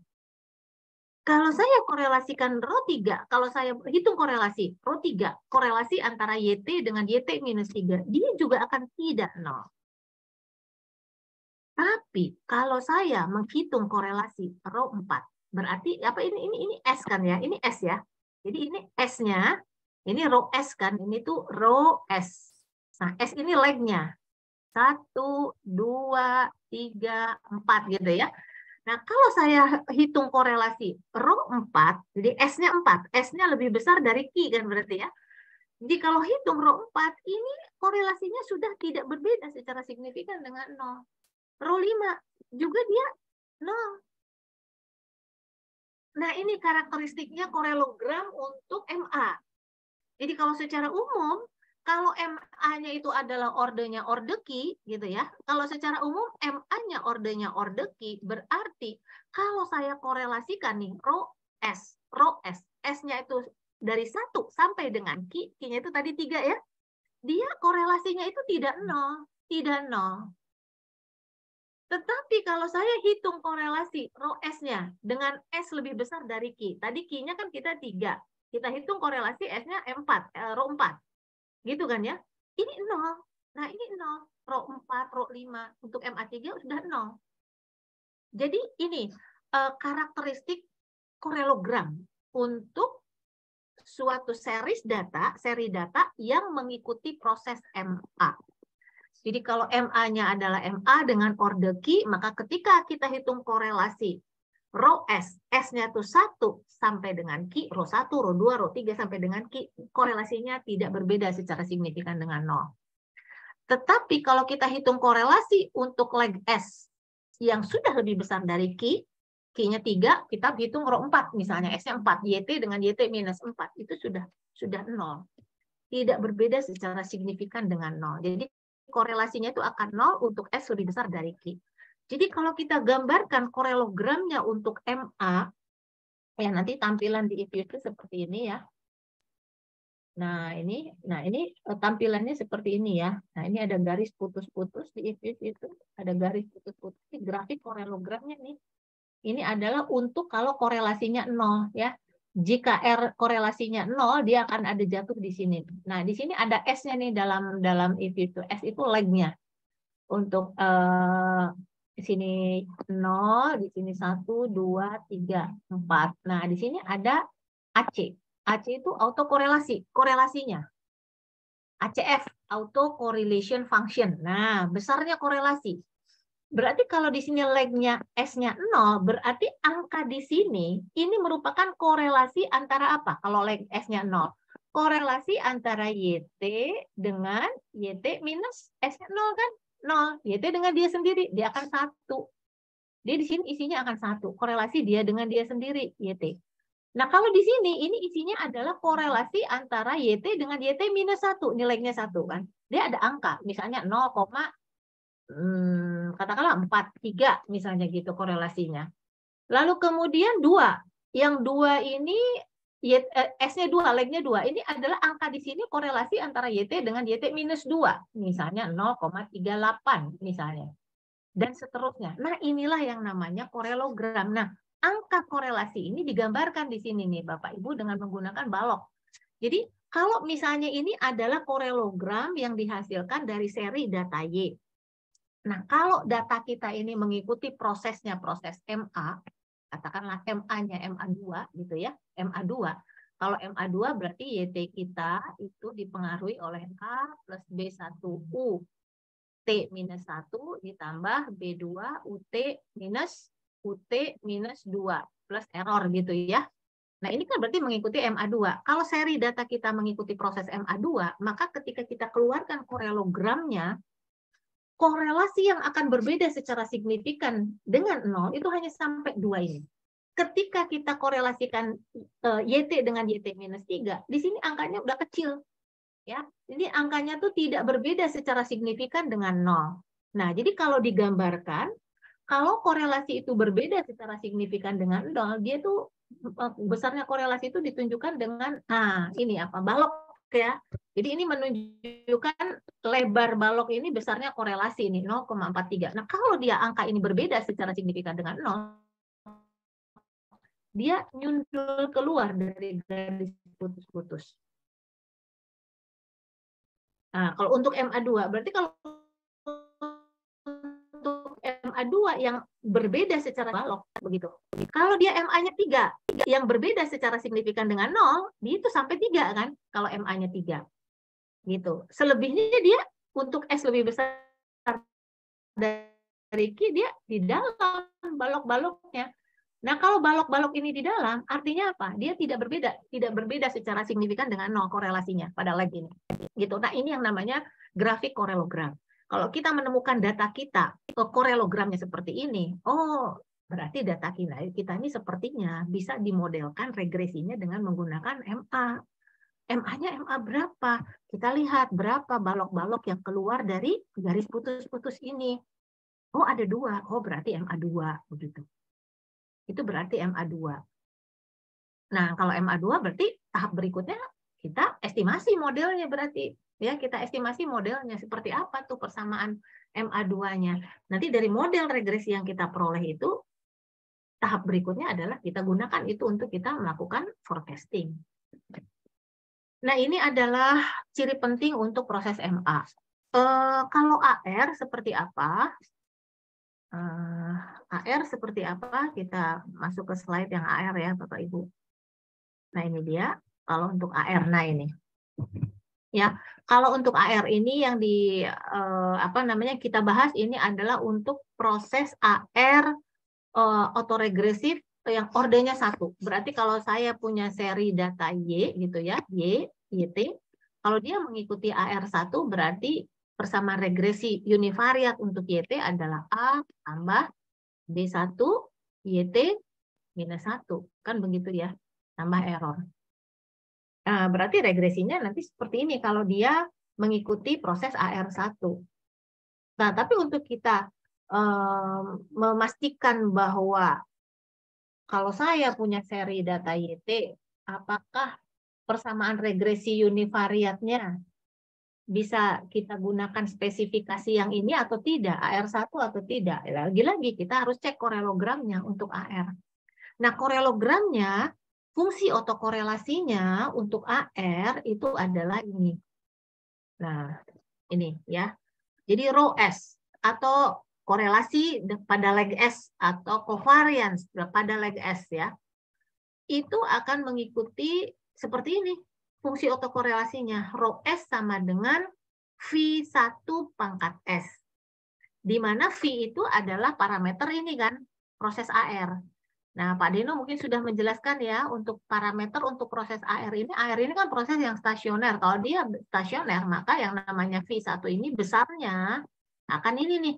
Kalau saya korelasikan row 3, kalau saya hitung korelasi, row 3, korelasi antara YT dengan YT-3, dia juga akan tidak 0. Tapi kalau saya menghitung korelasi row 4, berarti apa ini S kan ya, ini S ya. Jadi ini S-nya, ini row S kan, ini tuh row S. Nah, S ini leg-nya. 1, 2, 3, 4 gitu ya. Nah, kalau saya hitung korelasi row 4, jadi S-nya 4. S-nya lebih besar dari Q kan berarti ya. Jadi kalau hitung row 4, ini korelasinya sudah tidak berbeda secara signifikan dengan 0. Row 5 juga dia 0. Nah, ini karakteristiknya korelogram untuk MA. Jadi kalau secara umum, kalau MA-nya itu adalah ordernya order key, gitu ya. Kalau secara umum MA-nya ordernya order key, berarti kalau saya korelasikan nih row S, S-nya itu dari 1 sampai dengan key, key-nya itu tadi 3 ya. Dia korelasinya itu tidak 0, tidak 0. Tetapi kalau saya hitung korelasi row S-nya dengan S lebih besar dari key, tadi key-nya kan kita 3. Kita hitung korelasi S-nya row 4. Gitu kan ya? Ini 0. Nah, ini 0. Row 4, row 5. Untuk MA3 sudah 0. Jadi ini karakteristik korelogram untuk suatu seri data yang mengikuti proses MA. Jadi kalau MA-nya adalah MA dengan order key, maka ketika kita hitung korelasi row S, S-nya tuh 1 sampai dengan Q, row 1, row 2, row 3 sampai dengan Q, korelasinya tidak berbeda secara signifikan dengan 0. Tetapi kalau kita hitung korelasi untuk leg S yang sudah lebih besar dari Q, Q-nya 3, kita hitung row 4 misalnya, S-nya 4, YT dengan YT minus 4, itu sudah 0. Tidak berbeda secara signifikan dengan 0. Jadi korelasinya itu akan 0 untuk S lebih besar dari Q. Jadi kalau kita gambarkan korelogramnya untuk MA, ya nanti tampilan di IFU itu seperti ini ya. Nah ini tampilannya seperti ini ya. Nah ini ada garis putus-putus di IFU itu, ada garis putus-putus. Ini grafik korelogramnya nih. Ini adalah untuk kalau korelasinya 0 ya. Jika R korelasinya 0, dia akan ada jatuh di sini. Nah di sini ada S-nya nih dalam IFU itu. S itu leg-nya. Untuk di sini 0, di sini 1, 2, 3, 4. Nah, di sini ada AC. AC itu autokorelasi, korelasinya. ACF, auto correlation function. Nah, besarnya korelasi. Berarti kalau di sini leg-nya S-nya 0, berarti angka di sini ini merupakan korelasi antara apa? Kalau leg S-nya 0. Korelasi antara YT dengan YT minus S-nya 0 kan? 0. YT dengan dia sendiri, dia akan 1. Dia di sini isinya akan 1. Korelasi dia dengan dia sendiri, YT. Nah, kalau di sini, ini isinya adalah korelasi antara YT dengan YT minus 1. Nilainya 1 kan. Dia ada angka, misalnya 0, katakanlah 4, 3 misalnya gitu korelasinya. Lalu kemudian 2. Yang 2 ini S-nya 2, leg-nya 2. Ini adalah angka di sini korelasi antara YT dengan YT minus 2. Misalnya 0,38 misalnya. Dan seterusnya. Nah, inilah yang namanya korelogram. Nah, angka korelasi ini digambarkan di sini nih Bapak Ibu dengan menggunakan balok. Jadi, kalau misalnya ini adalah korelogram yang dihasilkan dari seri data Y. Nah, kalau data kita ini mengikuti prosesnya, proses MA, katakanlah MA-nya MA2 gitu ya, MA2. Kalau MA2 berarti YT kita itu dipengaruhi oleh A plus B1U T minus 1 ditambah B2 UT minus 2 plus error gitu ya. Nah, ini kan berarti mengikuti MA2. Kalau seri data kita mengikuti proses MA2, maka ketika kita keluarkan korelogramnya, korelasi yang akan berbeda secara signifikan dengan 0 itu hanya sampai 2 ini. Ketika kita korelasikan YT dengan YT minus 3, di sini angkanya udah kecil. Ya, ini angkanya tuh tidak berbeda secara signifikan dengan 0. Nah, jadi kalau digambarkan, kalau korelasi itu berbeda secara signifikan dengan 0, dia tuh besarnya korelasi itu ditunjukkan dengan ini apa? Balok ya. Jadi ini menunjukkan lebar balok ini besarnya korelasi ini 0,43. Nah, kalau dia angka ini berbeda secara signifikan dengan 0, dia nyundul keluar dari garis putus-putus. Nah, kalau untuk MA2, berarti kalau untuk MA2 yang berbeda secara balok begitu. Kalau dia MA-nya 3 yang berbeda secara signifikan dengan 0, dia itu sampai 3 kan kalau MA-nya 3. Gitu. Selebihnya dia untuk S lebih besar dari Q dia di dalam balok-baloknya. Nah, kalau balok-balok ini di dalam, artinya apa? Dia tidak berbeda secara signifikan dengan 0 korelasinya pada leg ini. Gitu. Nah, ini yang namanya grafik korelogram. Kalau kita menemukan data kita, korelogramnya seperti ini, oh, berarti data kita ini sepertinya bisa dimodelkan regresinya dengan menggunakan MA. MA-nya MA berapa? Kita lihat berapa balok-balok yang keluar dari garis putus-putus ini. Oh, ada 2. Oh, berarti MA2 begitu. Itu berarti MA2. Nah, kalau MA2 berarti tahap berikutnya kita estimasi modelnya berarti. Ya, kita estimasi modelnya seperti apa tuh persamaan MA2-nya. Nanti dari model regresi yang kita peroleh itu, tahap berikutnya adalah kita gunakan itu untuk kita melakukan forecasting. Nah, ini adalah ciri penting untuk proses MA. Kalau AR seperti apa? AR seperti apa? Kita masuk ke slide yang AR ya, Bapak Ibu. Nah, ini dia. Kalau untuk AR, nah ini. Ya, kalau untuk AR ini yang kita bahas ini adalah untuk proses AR autoregresif yang ordenya 1. Berarti kalau saya punya seri data Y gitu ya, YT, kalau dia mengikuti AR1 berarti persamaan regresi univariat untuk YT adalah A tambah B1 YT minus 1. Kan begitu ya, tambah error. Nah, berarti regresinya nanti seperti ini kalau dia mengikuti proses AR1. Nah, tapi untuk kita memastikan bahwa kalau saya punya seri data YT, apakah persamaan regresi univariatnya bisa kita gunakan spesifikasi yang ini atau tidak, AR1 atau tidak. Lagi-lagi kita harus cek korelogramnya untuk AR. Nah, korelogramnya, fungsi otokorelasinya untuk AR itu adalah ini. Nah, ini ya. Jadi rho S atau korelasi pada leg S atau covariance pada leg S ya. Itu akan mengikuti seperti ini. Fungsi otokorelasinya rho S sama dengan V1 pangkat S. Di mana V itu adalah parameter ini kan, proses AR. Nah, Pak Deno mungkin sudah menjelaskan ya, untuk parameter untuk proses AR ini kan proses yang stasioner. Kalau dia stasioner, maka yang namanya V1 ini besarnya akan ini nih,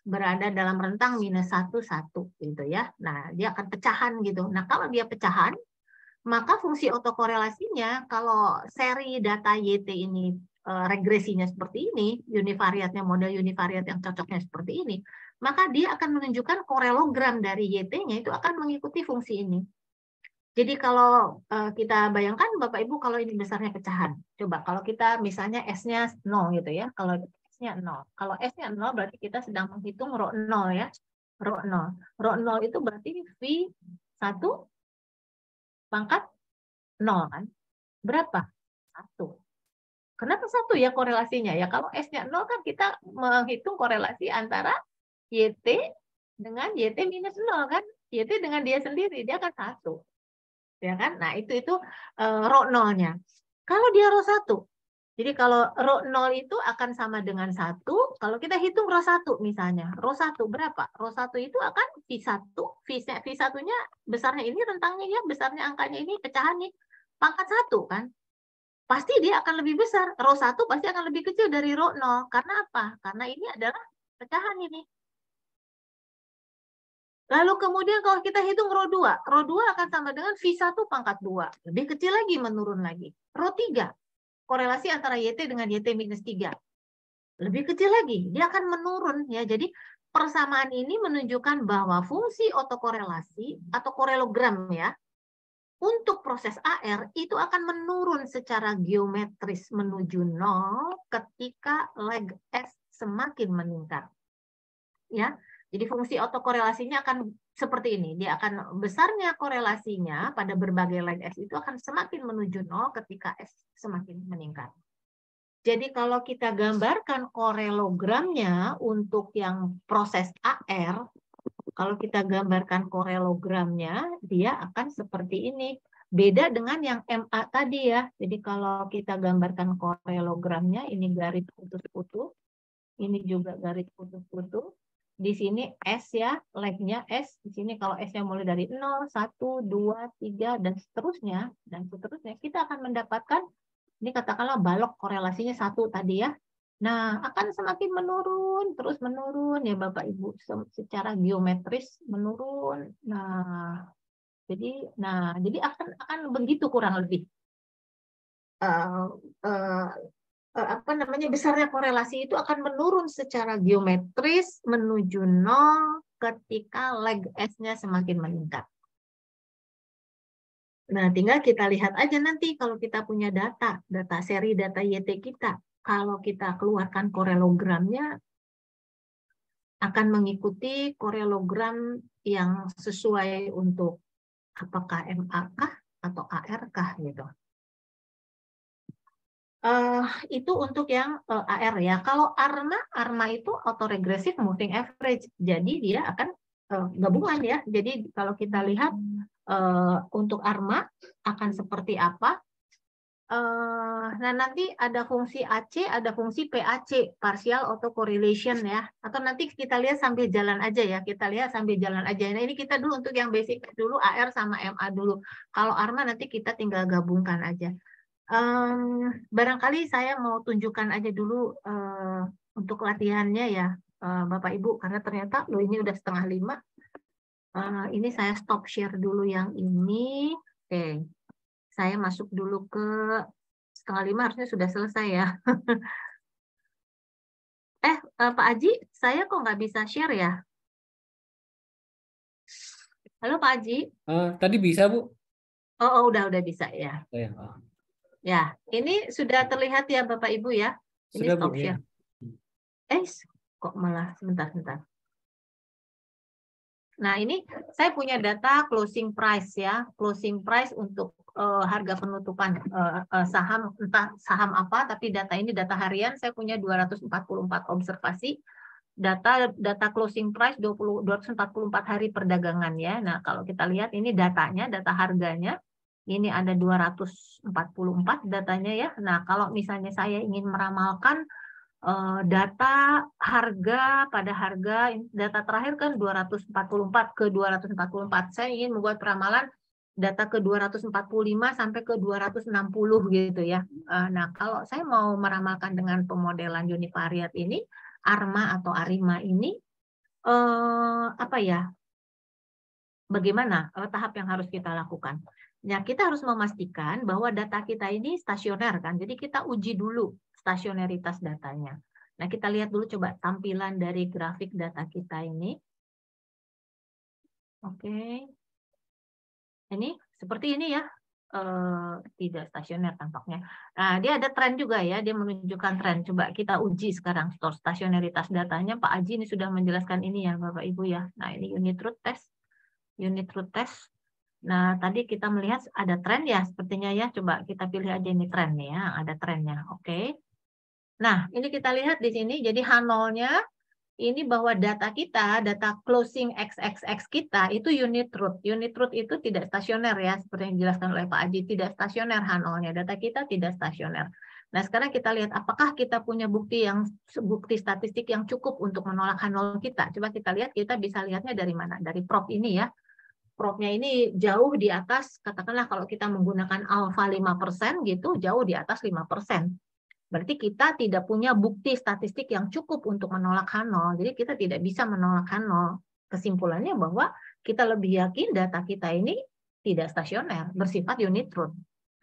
berada dalam rentang minus 1, 1 gitu ya. Nah, dia akan pecahan gitu. Nah, kalau dia pecahan, maka fungsi otokorelasinya, kalau seri data YT ini regresinya seperti ini, univariatnya model univariat yang cocoknya seperti ini, maka dia akan menunjukkan korelogram dari YT-nya itu akan mengikuti fungsi ini. Jadi kalau kita bayangkan Bapak Ibu kalau ini besarnya pecahan. Coba kalau kita misalnya S-nya 0 gitu ya. Kalau S-nya 0. Kalau S-nya 0 berarti kita sedang menghitung rho 0 ya. Rho 0. Rho 0 itu berarti V1 pangkat 0 kan. Berapa? 1. Kenapa 1 ya korelasinya? Ya kalau S-nya 0 kan kita menghitung korelasi antara YT dengan YT minus 0 kan. YT dengan dia sendiri, dia kan 1. Ya kan? Nah, itu rho 0-nya. Kalau dia rho 1, jadi kalau rho 0 itu akan sama dengan 1, kalau kita hitung rho 1 misalnya. Rho 1 berapa? Rho 1 itu akan V1, V1-nya besarnya ini rentangnya ya, besarnya angkanya ini pecahan nih, pangkat 1 kan. Pasti dia akan lebih besar. Rho 1 pasti akan lebih kecil dari rho 0. Karena apa? Karena ini adalah pecahan ini. Lalu kemudian kalau kita hitung rho 2 akan sama dengan V1 pangkat 2. Lebih kecil lagi, menurun lagi. Rho 3, korelasi antara YT dengan YT minus 3. Lebih kecil lagi, dia akan menurun. Ya. Jadi persamaan ini menunjukkan bahwa fungsi otokorelasi atau korelogram ya, untuk proses AR itu akan menurun secara geometris menuju 0 ketika leg S semakin meningkat. Ya. Jadi fungsi otokorelasinya akan seperti ini. Dia akan besarnya korelasinya pada berbagai leg S itu akan semakin menuju 0 ketika S semakin meningkat. Jadi kalau kita gambarkan korelogramnya untuk yang proses AR, kalau kita gambarkan korelogramnya, dia akan seperti ini. Beda dengan yang MA tadi ya. Jadi kalau kita gambarkan korelogramnya, ini garis putus-putus, ini juga garis putus-putus. Di sini S ya, leg-nya S. Di sini kalau S-nya mulai dari 0, 1, 2, 3, dan seterusnya, kita akan mendapatkan, ini katakanlah balok korelasinya 1 tadi ya. Nah, akan semakin menurun, terus menurun ya Bapak Ibu, secara geometris menurun. Nah, jadi akan begitu kurang lebih. Besarnya korelasi itu akan menurun secara geometris menuju 0 ketika leg S-nya semakin meningkat. Nah, tinggal kita lihat aja nanti kalau kita punya data seri data YT kita. Kalau kita keluarkan korelogramnya, akan mengikuti korelogram yang sesuai untuk apakah MA kah atau AR kah gitu. Itu untuk yang AR ya. Kalau ARMA itu autoregressive moving average. Jadi dia akan gabungan ya. Jadi kalau kita lihat untuk ARMA akan seperti apa? Nah, nanti ada fungsi AC, ada fungsi PAC, partial autocorrelation ya. Atau nanti kita lihat sambil jalan aja ya. Kita lihat sambil jalan aja. Nah, ini kita dulu untuk yang basic dulu, AR sama MA dulu. Kalau ARMA nanti kita tinggal gabungkan aja. Barangkali saya mau tunjukkan aja dulu untuk latihannya ya, Bapak Ibu. Karena ternyata loh ini udah 4:30. Ini saya stop share dulu yang ini. Oke. Saya masuk dulu ke 4:30, harusnya sudah selesai ya. Pak Aji, saya kok nggak bisa share ya? Halo Pak Aji. Tadi bisa, Bu? Oh, udah bisa ya. Oh, ya. Ya, ini sudah terlihat ya Bapak Ibu ya. Ini Sudah, stop Bu, share. ya. Kok malah sebentar. Nah, ini saya punya data closing price ya. Closing price untuk harga penutupan saham, entah saham apa, tapi data ini data harian. Saya punya 244 observasi. Data closing price 244 hari perdagangan ya. Nah, kalau kita lihat ini datanya, data harganya. Ini ada 244 datanya ya. Nah, kalau misalnya saya ingin meramalkan data harga pada data terakhir kan 244 ke 244. Saya ingin membuat peramalan data ke 245 sampai ke 260 gitu ya. Nah, kalau saya mau meramalkan dengan pemodelan univariat ini, ARMA atau ARIMA ini apa ya? Bagaimana tahap yang harus kita lakukan? Nah, kita harus memastikan bahwa data kita ini stasioner kan. Jadi kita uji dulu stasioneritas datanya. Nah, kita lihat dulu coba tampilan dari grafik data kita ini. Oke. Ini seperti ini ya. Tidak stasioner tampaknya. Nah, dia ada tren juga ya. Dia menunjukkan tren. Coba kita uji sekarang stasioneritas datanya. Pak Aji ini sudah menjelaskan ini ya Bapak Ibu ya. Nah, ini unit root test. Unit root test. Nah, tadi kita melihat ada tren ya, sepertinya ya. Coba kita pilih aja ini tren ya, ada trennya. Oke. Nah, ini kita lihat di sini. Jadi H0-nya ini bahwa data kita, data closing XXX kita itu unit root. Unit root itu tidak stasioner ya, seperti yang dijelaskan oleh Pak Aji, tidak stasioner H0-nya. Data kita tidak stasioner. Nah, sekarang kita lihat apakah kita punya bukti statistik yang cukup untuk menolak H0 kita. Coba kita lihat, kita bisa lihatnya dari mana? Dari prop ini ya. Propnya ini jauh di atas, katakanlah kalau kita menggunakan alfa 5% gitu, jauh di atas 5%. Berarti kita tidak punya bukti statistik yang cukup untuk menolak H0. Jadi kita tidak bisa menolak H0. Kesimpulannya bahwa kita lebih yakin data kita ini tidak stasioner, bersifat unit root.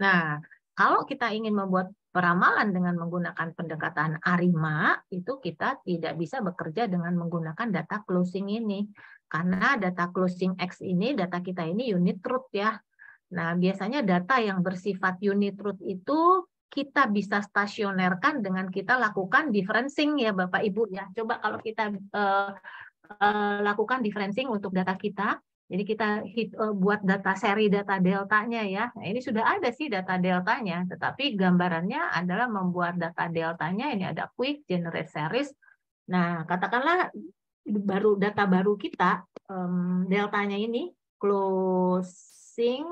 Nah, kalau kita ingin membuat peramalan dengan menggunakan pendekatan ARIMA, itu kita tidak bisa bekerja dengan menggunakan data closing ini. Karena data closing X ini, data kita ini unit root ya. Nah, biasanya data yang bersifat unit root itu kita bisa stasionerkan dengan kita lakukan differencing ya Bapak Ibu ya. Coba kalau kita lakukan differencing untuk data kita. Jadi kita buat data seri data deltanya ya. Nah, ini sudah ada sih data deltanya, tetapi gambarannya adalah membuat data deltanya. Ini ada quick generate series. Nah, katakanlah data baru kita deltanya ini closing,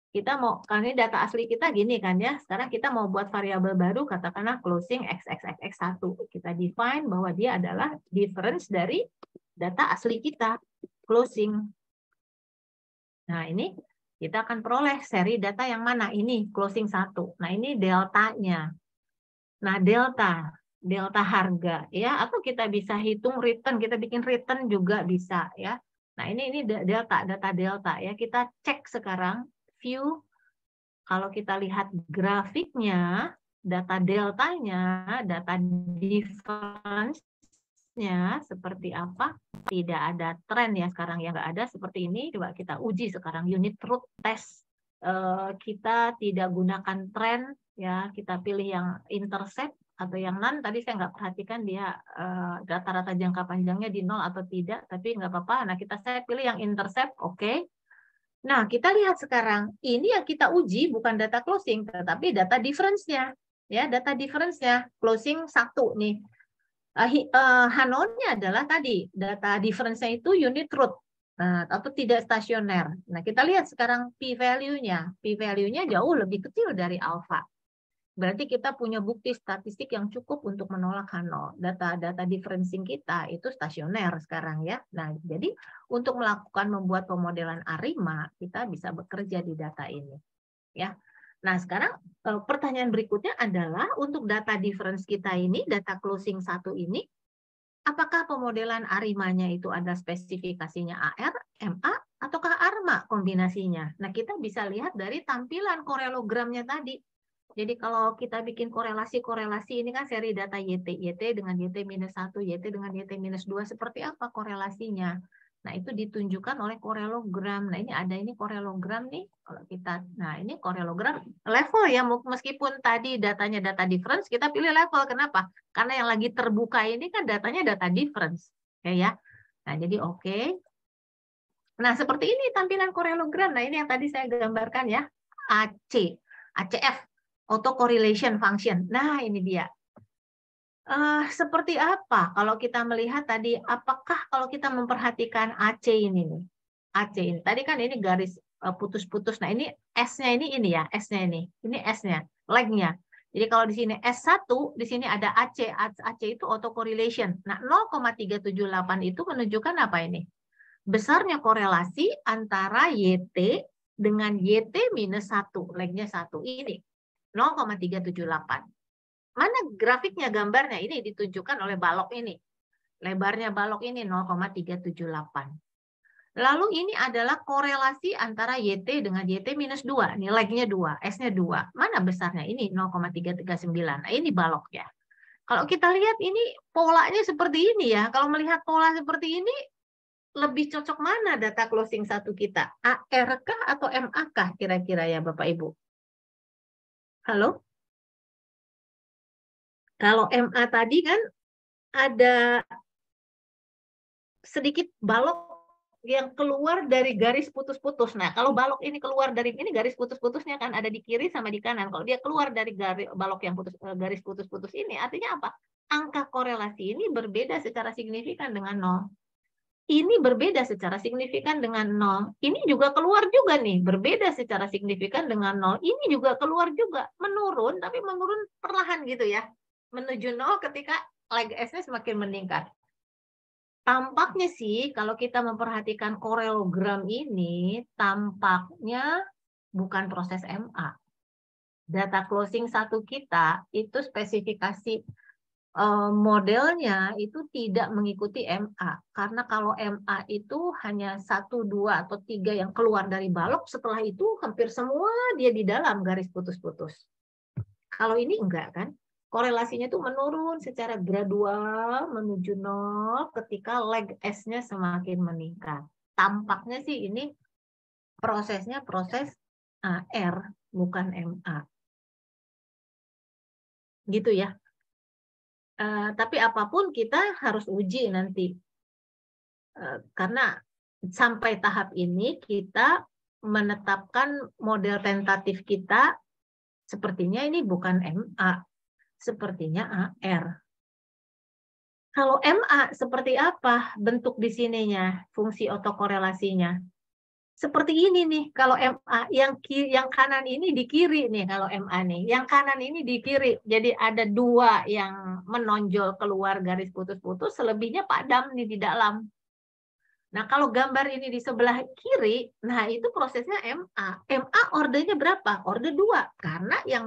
kita mau, karena ini data asli kita gini kan ya, sekarang kita mau buat variabel baru, katakanlah closing XXX1, kita define bahwa dia adalah difference dari data asli kita closing. Nah, ini kita akan peroleh seri data yang mana? Ini closing 1. Nah, ini deltanya. Nah, delta harga ya, atau kita bisa hitung return, kita bikin return juga bisa ya. Nah, ini data delta ya. Kita cek sekarang view, kalau kita lihat grafiknya, data deltanya, data difference-nya seperti apa? Tidak ada tren ya sekarang, yang nggak ada seperti ini. Coba kita uji sekarang unit root test. Kita tidak gunakan tren ya, kita pilih yang intercept atau yang non. Tadi saya nggak perhatikan dia rata-rata jangka panjangnya di 0 atau tidak, tapi nggak apa-apa. Nah, saya pilih yang intercept, oke. Nah, kita lihat sekarang, ini yang kita uji bukan data closing, tetapi data difference-nya. Ya, data difference-nya, closing 1 nih. H0-nya adalah tadi, data difference-nya itu unit root. atau tidak stasioner. Nah, kita lihat sekarang p-value-nya. P-value-nya jauh lebih kecil dari alfa. Berarti kita punya bukti statistik yang cukup untuk menolak H0. Data-data differencing kita itu stasioner sekarang ya. Nah, jadi untuk membuat pemodelan ARIMA, kita bisa bekerja di data ini. Ya. Nah, sekarang pertanyaan berikutnya adalah untuk data difference kita ini, data closing 1 ini, apakah pemodelan ARIMA-nya itu ada spesifikasinya AR, MA, ataukah ARMA kombinasinya? Nah, kita bisa lihat dari tampilan korelogramnya tadi. Jadi kalau kita bikin korelasi-korelasi, ini kan seri data YT, YT dengan YT-1, YT dengan YT-2, seperti apa korelasinya? Nah, itu ditunjukkan oleh korelogram. Nah, ini korelogram nih. Kalau kita, nah ini korelogram level ya, meskipun tadi datanya data difference, kita pilih level. Kenapa? Karena yang lagi terbuka ini kan datanya data difference. Ya. Nah, jadi oke. Nah, seperti ini tampilan korelogram. Nah, ini yang tadi saya gambarkan ya. ACF, autocorrelation function. Nah, ini dia. Seperti apa kalau kita melihat tadi, apakah kalau kita memperhatikan AC ini nih, AC ini, tadi kan ini garis putus-putus, nah ini S-nya ini ya, S-nya ini S-nya, leg-nya. Jadi kalau di sini S1, di sini ada AC, AC itu autocorrelation. Nah, 0,378 itu menunjukkan apa ini? Besarnya korelasi antara YT dengan YT-1, leg-nya 1 ini, 0,378. Mana grafiknya, gambarnya? Ini ditunjukkan oleh balok ini. Lebarnya balok ini 0,378. Lalu ini adalah korelasi antara YT dengan YT-2. Ini leg-nya 2, S-nya 2. Mana besarnya? Ini 0,339. Nah, ini baloknya. Kalau kita lihat ini polanya seperti ini ya. Kalau melihat pola seperti ini, lebih cocok mana data closing 1 kita? AR kah atau MA kah kira-kira ya Bapak Ibu? Halo? Kalau MA tadi kan ada sedikit balok yang keluar dari garis putus-putus. Nah, kalau balok ini keluar dari ini, garis putus-putusnya kan ada di kiri sama di kanan. Kalau dia keluar dari balok yang garis putus-putus ini, artinya apa? Angka korelasi ini berbeda secara signifikan dengan 0. Ini berbeda secara signifikan dengan 0. Ini juga keluar juga nih, berbeda secara signifikan dengan 0. Ini juga keluar juga, menurun, tapi menurun perlahan gitu ya. Menuju 0 ketika leg S-nya semakin meningkat. Tampaknya sih kalau kita memperhatikan korelogram ini, tampaknya bukan proses MA. Data closing 1 kita itu spesifikasi modelnya itu tidak mengikuti MA. Karena kalau MA itu hanya 1, 2, atau 3 yang keluar dari balok, setelah itu hampir semua dia di dalam garis putus-putus. Kalau ini enggak kan? Korelasinya itu menurun secara gradual menuju 0 ketika leg S-nya semakin meningkat. Tampaknya sih ini prosesnya proses AR, bukan MA. Gitu ya. Tapi apapun kita harus uji nanti. Karena sampai tahap ini kita menetapkan model tentatif kita sepertinya ini bukan MA. Sepertinya AR. Kalau MA seperti apa bentuk di sininya, fungsi otokorelasinya? Seperti ini nih, kalau MA, yang kanan ini di kiri nih kalau MA nih, yang kanan ini di kiri. Jadi ada 2 yang menonjol keluar garis putus-putus, selebihnya padam nih di dalam. Nah, kalau gambar ini di sebelah kiri, nah itu prosesnya MA. MA ordernya berapa? Order 2. Karena yang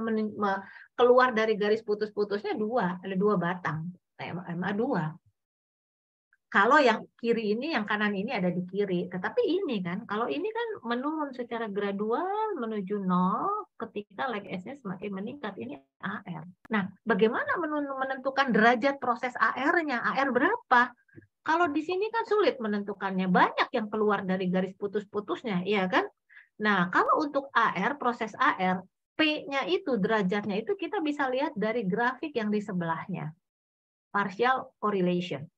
keluar dari garis putus-putusnya 2. Ada 2 batang. Nah, MA 2. Kalau yang kiri ini, yang kanan ini ada di kiri. Tetapi ini kan, kalau ini kan menurun secara gradual menuju 0 ketika leg S-nya semakin meningkat. Ini AR. Nah, bagaimana menentukan derajat proses AR-nya? AR berapa? Kalau di sini kan sulit menentukannya. Banyak yang keluar dari garis putus-putusnya, iya kan? Nah, kalau untuk AR, proses AR, P-nya itu, derajatnya itu kita bisa lihat dari grafik yang di sebelahnya. Partial correlation.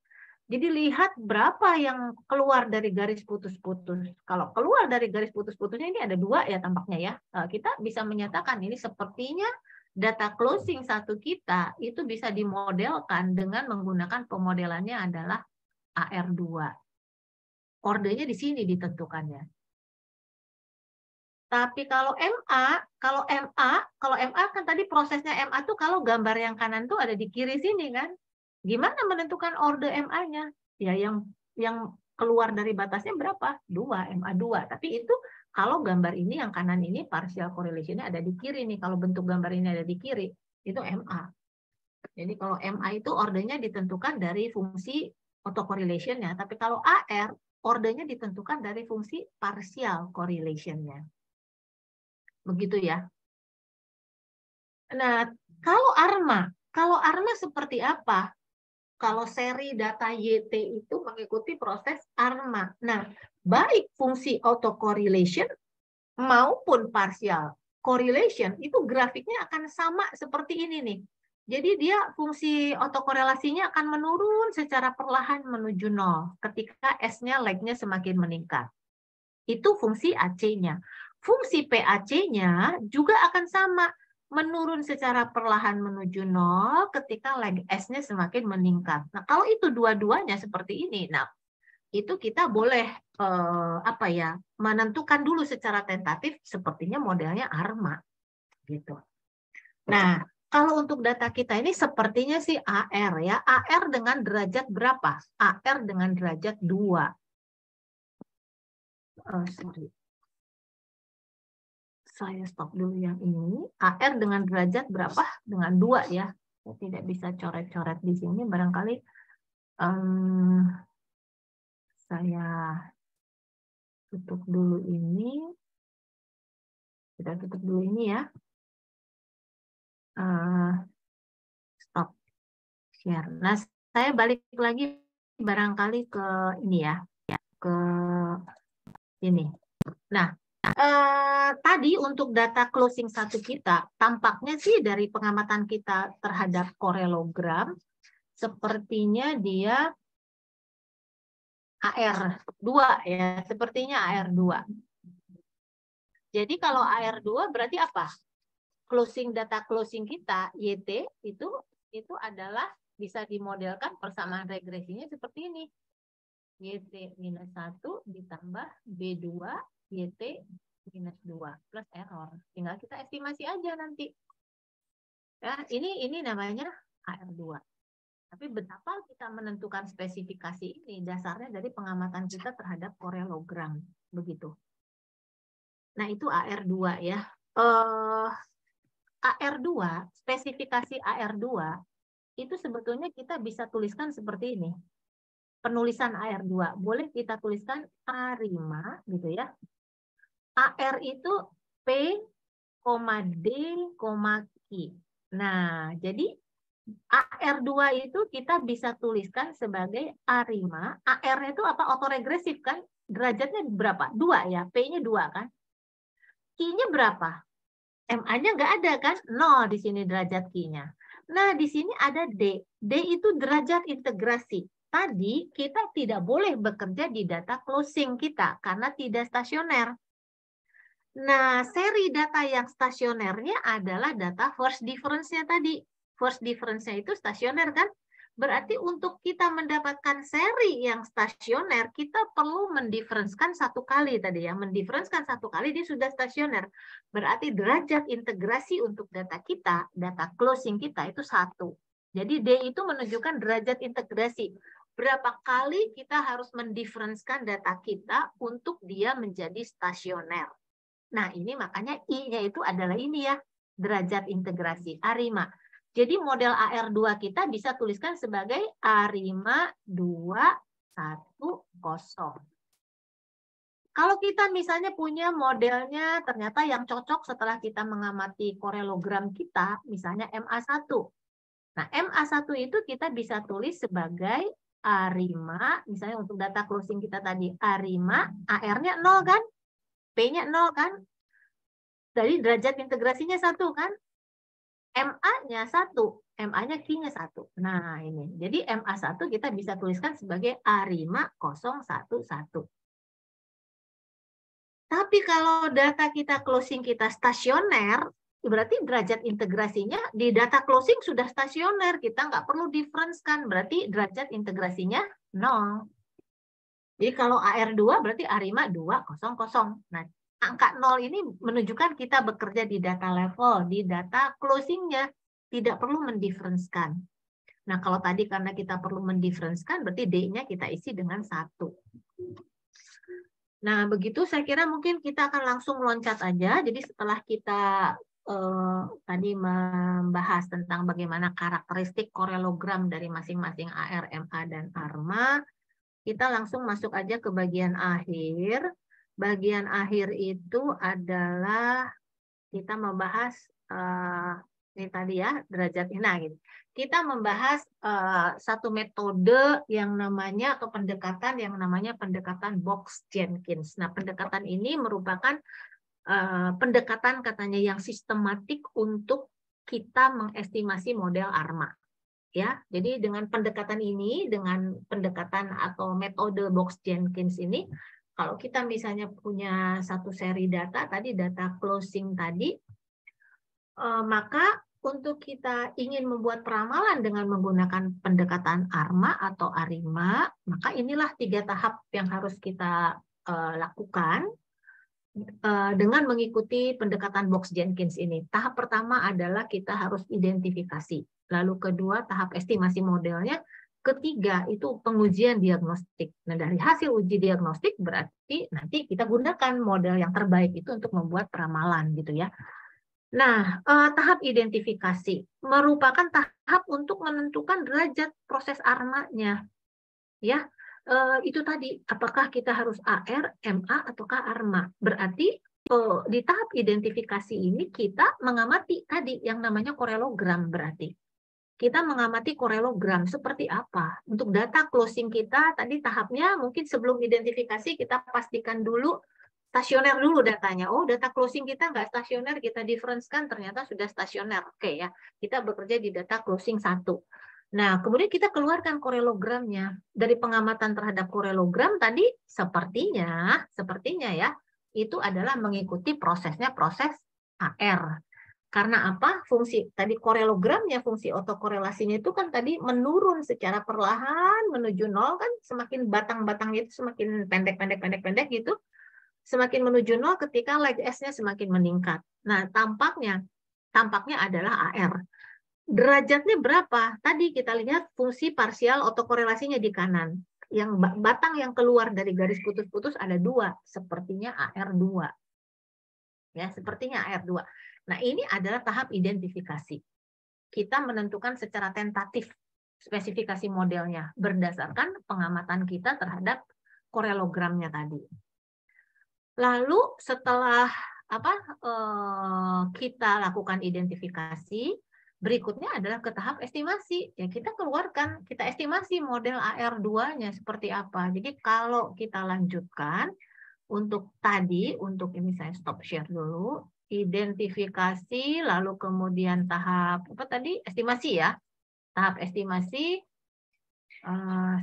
Jadi lihat berapa yang keluar dari garis putus-putus. Kalau keluar dari garis putus-putusnya ini ada 2 ya tampaknya ya. Kita bisa menyatakan ini sepertinya data closing 1 kita itu bisa dimodelkan dengan menggunakan pemodelannya adalah AR2. ordernya di sini ditentukannya. Tapi kalau MA kan tadi prosesnya MA tuh kalau gambar yang kanan tuh ada di kiri sini kan. Gimana menentukan order MA-nya? Ya yang keluar dari batasnya berapa? 2, MA 2. Tapi itu kalau gambar ini yang kanan ini partial correlation-nya ada di kiri nih. Kalau bentuk gambar ini ada di kiri, itu MA. Jadi kalau MA itu ordernya ditentukan dari fungsi autocorrelation-nya. Tapi kalau AR, ordernya ditentukan dari fungsi partial correlation-nya. Begitu ya. Nah, kalau ARMA seperti apa? Kalau seri data YT itu mengikuti proses ARMA. Nah, baik fungsi autocorrelation maupun partial correlation itu grafiknya akan sama seperti ini nih. Jadi dia fungsi autokorelasinya akan menurun secara perlahan menuju 0 ketika S-nya lag-nya semakin meningkat. Itu fungsi AC-nya. Fungsi PAC-nya juga akan sama, menurun secara perlahan menuju 0 ketika lag S-nya semakin meningkat. Nah, kalau itu dua-duanya seperti ini, nah itu kita boleh menentukan dulu secara tentatif sepertinya modelnya ARMA gitu. Nah, kalau untuk data kita ini sepertinya sih AR ya. AR dengan derajat berapa? AR dengan derajat 2. Saya stop dulu yang ini. AR dengan derajat berapa? Dengan 2 ya. Saya tidak bisa coret-coret di sini. Barangkali saya tutup dulu ini. Kita tutup dulu ini ya. Stop share. Nah, saya balik lagi barangkali ke ini ya. Ke ini. Nah, tadi untuk data closing 1 kita, tampaknya sih dari pengamatan kita terhadap korelogram, sepertinya dia AR2 ya, sepertinya AR2. Jadi kalau AR2 berarti apa? Data closing kita, YT, itu adalah bisa dimodelkan persamaan regresinya seperti ini. YT minus 1 ditambah B2 YT minus 2 plus error. Tinggal kita estimasi aja nanti. Ya, ini namanya AR2. Tapi betapa kita menentukan spesifikasi ini dasarnya dari pengamatan kita terhadap korelogram. Begitu. Nah, itu AR2 ya. AR2, spesifikasi AR2, itu sebetulnya kita bisa tuliskan seperti ini. Penulisan AR2. Boleh kita tuliskan A5 gitu ya. AR itu P, D, Q. Nah, jadi AR2 itu kita bisa tuliskan sebagai A5. AR itu apa? Autoregresif kan? Derajatnya berapa? 2 ya. P-nya 2 kan? Q-nya berapa? MA-nya nggak ada kan? 0 di sini derajat Q-nya. Nah, di sini ada D. D itu derajat integrasi. Tadi kita tidak boleh bekerja di data closing kita karena tidak stasioner. Nah, seri data yang stasionernya adalah data first difference-nya tadi. First difference-nya itu stasioner kan? Berarti untuk kita mendapatkan seri yang stasioner, kita perlu mendiferenskan 1 kali tadi ya. Mendiferenskan 1 kali dia sudah stasioner. Berarti derajat integrasi untuk data kita, data closing kita itu 1. Jadi D itu menunjukkan derajat integrasi. Berapa kali kita harus mendiferenskan data kita untuk dia menjadi stasioner. Nah, ini makanya I-nya itu adalah ini ya, derajat integrasi, A5. Jadi model AR2 kita bisa tuliskan sebagai A5 2 1 0. Kalau kita misalnya punya modelnya ternyata yang cocok setelah kita mengamati korelogram kita, misalnya MA1. Nah, MA1 itu kita bisa tulis sebagai A5, misalnya untuk data closing kita tadi A5, AR-nya 0 kan? P-nya 0 kan? Jadi derajat integrasinya 1 kan? MA-nya 1, MA-nya Q-nya 1. Nah, ini. Jadi MA1 kita bisa tuliskan sebagai A5011. Tapi kalau data kita closing kita stasioner, berarti derajat integrasinya di data closing sudah stasioner. Kita nggak perlu difference kan, berarti derajat integrasinya 0. Jadi kalau AR2 berarti A5 200. Nah, angka 0 ini menunjukkan kita bekerja di data level, di data closing-nya. Tidak perlu mendifferenskan. Nah, kalau tadi karena kita perlu mendifferenskan, berarti D-nya kita isi dengan 1. Nah, begitu saya kira mungkin kita akan langsung loncat aja. Jadi setelah kita tadi membahas tentang bagaimana karakteristik korelogram dari masing-masing AR, MA, dan ARMA, kita langsung masuk aja ke bagian akhir. Bagian akhir itu adalah kita membahas ini tadi ya, derajat nah gitu. Kita membahas satu metode yang namanya atau pendekatan yang namanya pendekatan Box-Jenkins. Nah, pendekatan ini merupakan pendekatan katanya yang sistematik untuk kita mengestimasi model ARMA. Ya, jadi dengan pendekatan ini, dengan pendekatan atau metode Box-Jenkins ini, kalau kita misalnya punya satu seri data, tadi data closing tadi, maka untuk kita ingin membuat peramalan dengan menggunakan pendekatan ARMA atau ARIMA, maka inilah 3 tahap yang harus kita lakukan dengan mengikuti pendekatan Box-Jenkins ini. Tahap pertama adalah kita harus identifikasi. Lalu kedua, tahap estimasi modelnya. Ketiga, itu pengujian diagnostik. Nah, dari hasil uji diagnostik berarti nanti kita gunakan model yang terbaik itu untuk membuat peramalan gitu ya. Nah, tahap identifikasi merupakan tahap untuk menentukan derajat proses ARMA-nya. Ya, itu tadi, apakah kita harus AR, MA, ataukah ARMA. Berarti di tahap identifikasi ini kita mengamati tadi yang namanya korelogram berarti. Kita mengamati korelogram seperti apa. Untuk data closing kita, tadi tahapnya mungkin sebelum identifikasi kita pastikan dulu, stasioner dulu datanya. Oh, data closing kita nggak stasioner, kita difference-kan ternyata sudah stasioner. Oke ya, kita bekerja di data closing 1. Nah, kemudian kita keluarkan korelogramnya. Dari pengamatan terhadap korelogram tadi sepertinya ya, itu adalah mengikuti prosesnya proses AR. Karena apa? Fungsi tadi korelogramnya, fungsi otokorelasinya itu kan tadi menurun secara perlahan menuju 0 kan, semakin batang-batangnya itu semakin pendek gitu. Semakin menuju 0 ketika lag S-nya semakin meningkat. Nah, tampaknya adalah AR. Derajatnya berapa? Tadi kita lihat fungsi parsial otokorelasinya di kanan. Yang batang yang keluar dari garis putus-putus ada 2, sepertinya AR2. Ya, sepertinya AR2. Nah, ini adalah tahap identifikasi. Kita menentukan secara tentatif spesifikasi modelnya berdasarkan pengamatan kita terhadap korelogramnya tadi. Lalu setelah kita lakukan identifikasi, berikutnya adalah ke tahap estimasi. Ya, kita keluarkan, kita estimasi model AR2-nya seperti apa. Jadi kalau kita lanjutkan untuk ini saya stop share dulu. Identifikasi, lalu kemudian tahap estimasi ya. Tahap estimasi,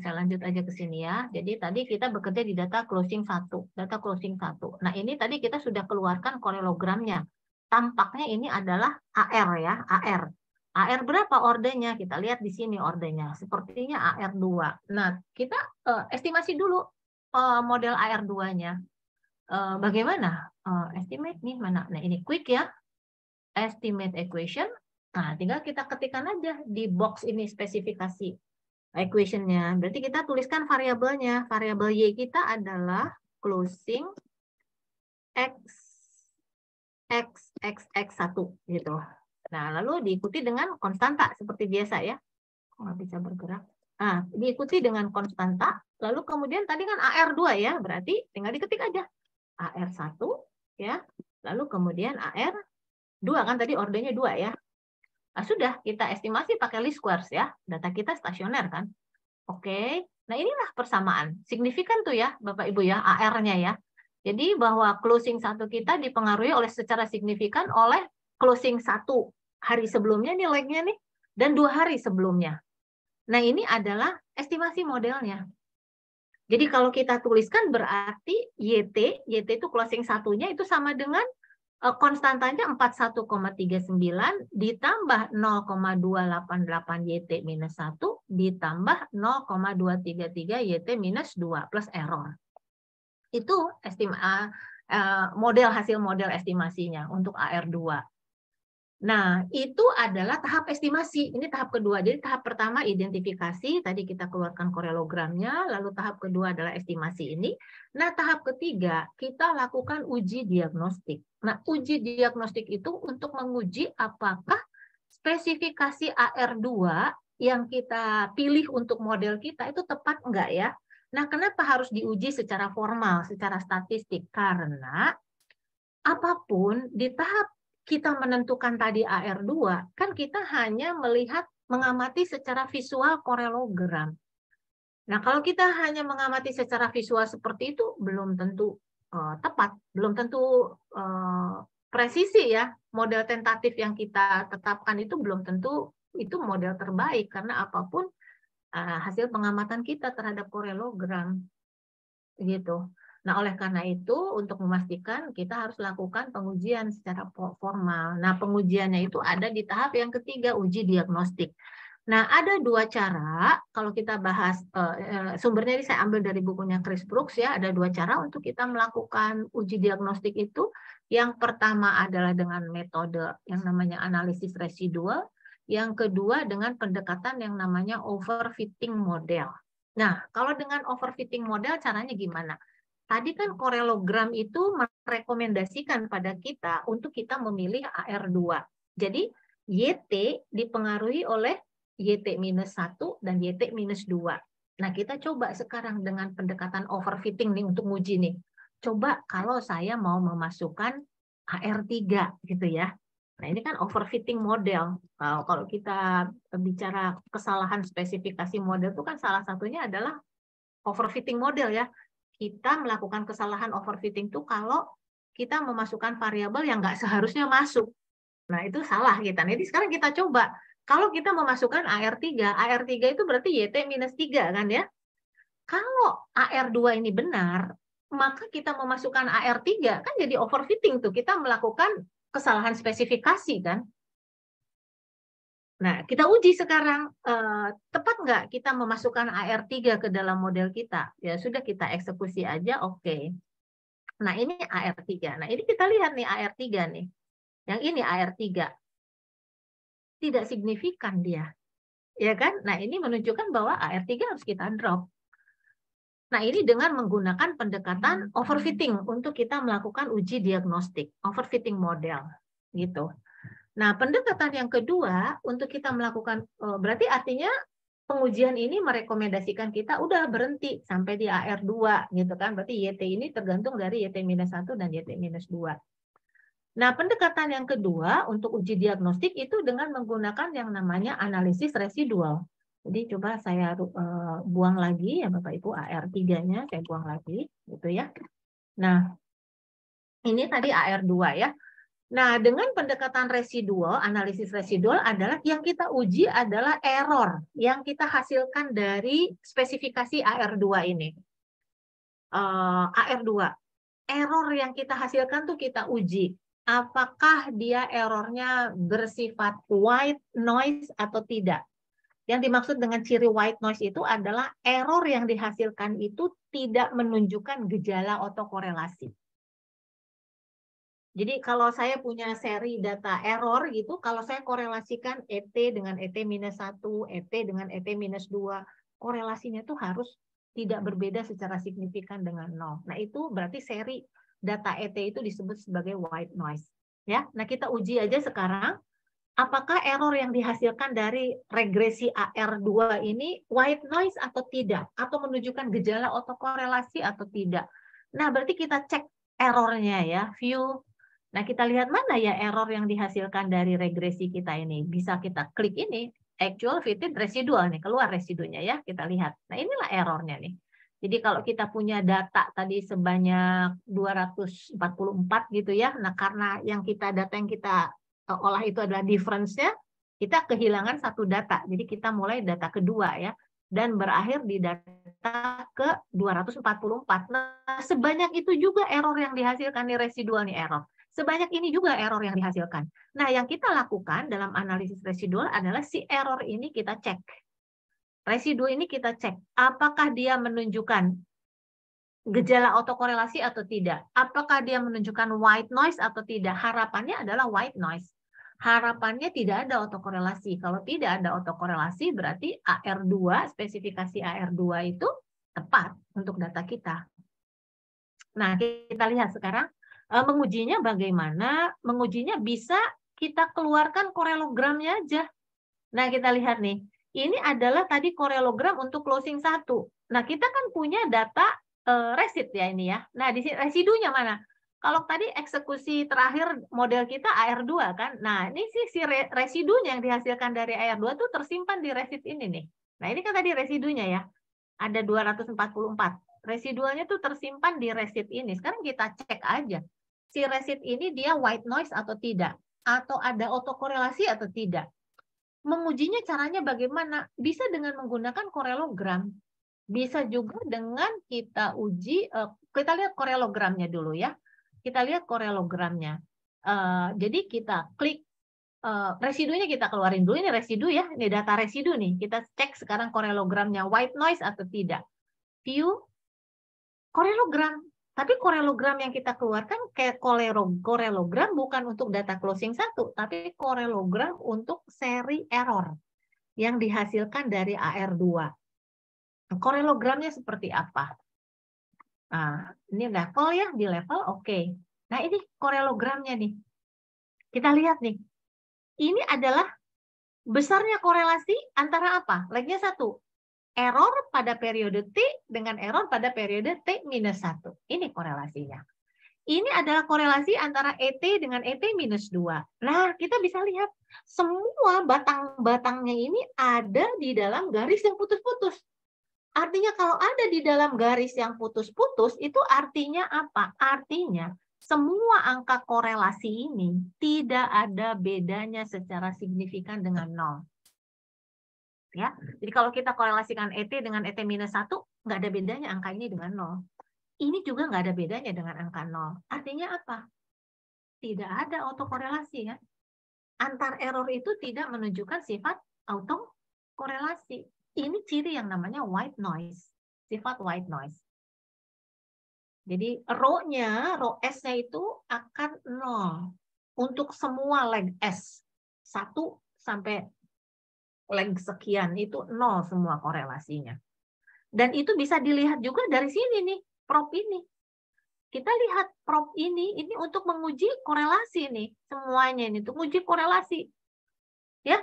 saya lanjut aja ke sini ya. Jadi tadi kita bekerja di data closing 1. Nah, ini tadi kita sudah keluarkan korelogramnya. Tampaknya ini adalah AR ya, AR. AR berapa ordernya? Kita lihat di sini ordernya. Sepertinya AR2. Nah, kita estimasi dulu model AR2-nya. Bagaimana? Estimate nih mana? Nah, ini quick ya. Estimate equation. Nah, tinggal kita ketikkan aja di box ini spesifikasi equation-nya. Berarti kita tuliskan variabelnya. Variabel Y kita adalah closing X1 gitu. Nah, lalu diikuti dengan konstanta seperti biasa ya. Nggak bisa bergerak. Nah, diikuti dengan konstanta. Lalu kemudian tadi kan AR2 ya, berarti tinggal diketik aja. AR1 ya, lalu kemudian AR2 kan tadi ordernya 2 ya. Nah, sudah kita estimasi pakai least squares ya. Data kita stasioner kan. Oke. Nah, inilah persamaan. Signifikan tuh ya, Bapak Ibu ya, AR-nya ya. Jadi bahwa closing 1 kita dipengaruhi secara signifikan oleh closing 1 hari sebelumnya nih lag-nya nih dan 2 hari sebelumnya. Nah, ini adalah estimasi modelnya. Jadi kalau kita tuliskan berarti YT itu closing 1-nya itu sama dengan konstantanya 41,39 ditambah 0,288 YT minus 1 ditambah 0,233 YT minus 2 plus error. Itu hasil model estimasinya untuk AR2. Nah, itu adalah tahap estimasi. Ini tahap kedua. Jadi tahap pertama identifikasi, tadi kita keluarkan korelogramnya, lalu tahap kedua adalah estimasi ini. Nah, tahap ketiga kita lakukan uji diagnostik. Nah, uji diagnostik itu untuk menguji apakah spesifikasi AR2 yang kita pilih untuk model kita itu tepat enggak ya. Nah, kenapa harus diuji secara formal, secara statistik? Karena apapun di tahap kita menentukan tadi AR2, kan kita hanya melihat, mengamati secara visual korelogram. Nah, kalau kita hanya mengamati secara visual seperti itu, belum tentu tepat, belum tentu presisi ya. Model tentatif yang kita tetapkan itu belum tentu itu model terbaik, karena apapun hasil pengamatan kita terhadap korelogram. Gitu. Nah, oleh karena itu, untuk memastikan kita harus lakukan pengujian secara formal. Nah, pengujiannya itu ada di tahap yang ketiga, uji diagnostik. Nah, ada dua cara, kalau kita bahas, sumbernya ini saya ambil dari bukunya Chris Brooks ya, ada dua cara untuk kita melakukan uji diagnostik itu. Yang pertama adalah dengan metode yang namanya analisis residual, yang kedua dengan pendekatan yang namanya overfitting model. Nah, kalau dengan overfitting model caranya gimana? Tadi kan korelogram itu merekomendasikan pada kita untuk kita memilih AR2. Jadi YT dipengaruhi oleh YT-1 dan YT-2. Nah, kita coba sekarang dengan pendekatan overfitting nih untuk uji nih. Coba kalau saya mau memasukkan AR3 gitu ya. Nah, ini kan overfitting model. Kalau kita bicara kesalahan spesifikasi model itu kan salah satunya adalah overfitting model ya. Kita melakukan kesalahan overfitting itu kalau kita memasukkan variabel yang nggak seharusnya masuk. Nah, itu salah kita. Jadi sekarang kita coba. Kalau kita memasukkan AR3 itu berarti YT-3 kan ya. Kalau AR2 ini benar, maka kita memasukkan AR3 kan jadi overfitting tuh. Kita melakukan kesalahan spesifikasi kan. Nah, kita uji sekarang, tepat nggak kita memasukkan AR3 ke dalam model kita? Ya sudah, kita eksekusi aja, oke. Nah, ini AR3. Nah, ini kita lihat nih AR3 nih. Yang ini AR3. Tidak signifikan dia. Ya kan? Nah, ini menunjukkan bahwa AR3 harus kita drop. Nah, ini dengan menggunakan pendekatan overfitting untuk kita melakukan uji diagnostik, overfitting model. Gitu. Nah, pendekatan yang kedua untuk kita melakukan, berarti artinya pengujian ini merekomendasikan kita udah berhenti sampai di AR2 gitu kan. Berarti YT ini tergantung dari YT-1 dan YT-2. Nah, pendekatan yang kedua untuk uji diagnostik itu dengan menggunakan yang namanya analisis residual. Jadi coba saya buang lagi ya Bapak Ibu, AR3-nya saya buang lagi gitu ya. Nah, ini tadi AR2 ya. Nah, dengan pendekatan residual, analisis residual adalah yang kita uji adalah error yang kita hasilkan dari spesifikasi AR2 ini. AR2, error yang kita hasilkan tuh kita uji. Apakah dia errornya bersifat white noise atau tidak? Yang dimaksud dengan ciri white noise itu adalah error yang dihasilkan itu tidak menunjukkan gejala autokorelasi. Jadi kalau saya punya seri data error gitu, kalau saya korelasikan ET dengan ET-1, ET dengan ET-2, korelasinya itu harus tidak berbeda secara signifikan dengan 0. Nah, itu berarti seri data ET itu disebut sebagai white noise. Ya, nah kita uji aja sekarang apakah error yang dihasilkan dari regresi AR2 ini white noise atau tidak, atau menunjukkan gejala autokorelasi atau tidak. Nah, berarti kita cek errornya ya, view. Nah, kita lihat mana ya error yang dihasilkan dari regresi kita ini. Bisa kita klik ini, actual fitted residual nih, keluar residunya ya, kita lihat. Nah, inilah errornya nih. Jadi kalau kita punya data tadi sebanyak 244 gitu ya, nah karena data yang kita olah itu adalah difference-nya, kita kehilangan satu data. Jadi kita mulai data kedua ya, dan berakhir di data ke 244. Nah, sebanyak itu juga error yang dihasilkan nih, residual nih error. Sebanyak ini juga error yang dihasilkan. Nah, yang kita lakukan dalam analisis residual adalah si error ini kita cek. Residu ini kita cek, apakah dia menunjukkan gejala autokorelasi atau tidak. Apakah dia menunjukkan white noise atau tidak. Harapannya adalah white noise. Harapannya tidak ada autokorelasi. Kalau tidak ada autokorelasi berarti AR2, spesifikasi AR2 itu tepat untuk data kita. Nah, kita lihat sekarang mengujinya bagaimana. Mengujinya bisa kita keluarkan korelogramnya aja. Nah, kita lihat nih. Ini adalah tadi korelogram untuk closing 1. Nah, kita kan punya data resid ya ini ya. Nah, di sini residunya mana? Kalau tadi eksekusi terakhir model kita AR2 kan. Nah, ini si residunya yang dihasilkan dari AR2 tuh tersimpan di resid ini nih. Nah, ini kan tadi residunya ya. Ada 244. Residualnya tuh tersimpan di resid ini. Sekarang kita cek aja. Si resid ini dia white noise atau tidak? Atau ada autokorelasi atau tidak? Mengujinya caranya bagaimana? Bisa dengan menggunakan korelogram. Bisa juga dengan kita uji, kita lihat korelogramnya dulu ya. Kita lihat korelogramnya. Jadi kita klik residunya, kita keluarin dulu, ini residu ya, ini data residu nih. Kita cek sekarang korelogramnya white noise atau tidak. View korelogram. Tapi korelogram yang kita keluarkan kayak korelogram bukan untuk data closing 1, tapi korelogram untuk seri error yang dihasilkan dari AR2. Korelogramnya seperti apa? Nah, ini level ya, di level oke. Nah, ini korelogramnya nih. Kita lihat nih. Ini adalah besarnya korelasi antara apa? Legnya 1. Error pada periode T dengan error pada periode T-1. Ini korelasinya. Ini adalah korelasi antara ET dengan ET-2. Nah, kita bisa lihat semua batang-batangnya ini ada di dalam garis yang putus-putus. Artinya kalau ada di dalam garis yang putus-putus, itu artinya apa? Artinya semua angka korelasi ini tidak ada bedanya secara signifikan dengan 0. Ya, jadi kalau kita korelasikan ET dengan ET-1, nggak ada bedanya angka ini dengan 0. Ini juga nggak ada bedanya dengan angka 0. Artinya apa? Tidak ada autokorelasi kan? Antar error itu tidak menunjukkan sifat autokorelasi. Ini ciri yang namanya white noise. Sifat white noise. Jadi row-nya, row S-nya itu akan 0. Untuk semua leg S. 1 sampai leg sekian itu 0 semua korelasinya. Dan itu bisa dilihat juga dari sini nih, prop ini. Kita lihat prop ini untuk menguji korelasi nih, semuanya ini untuk menguji korelasi. Ya.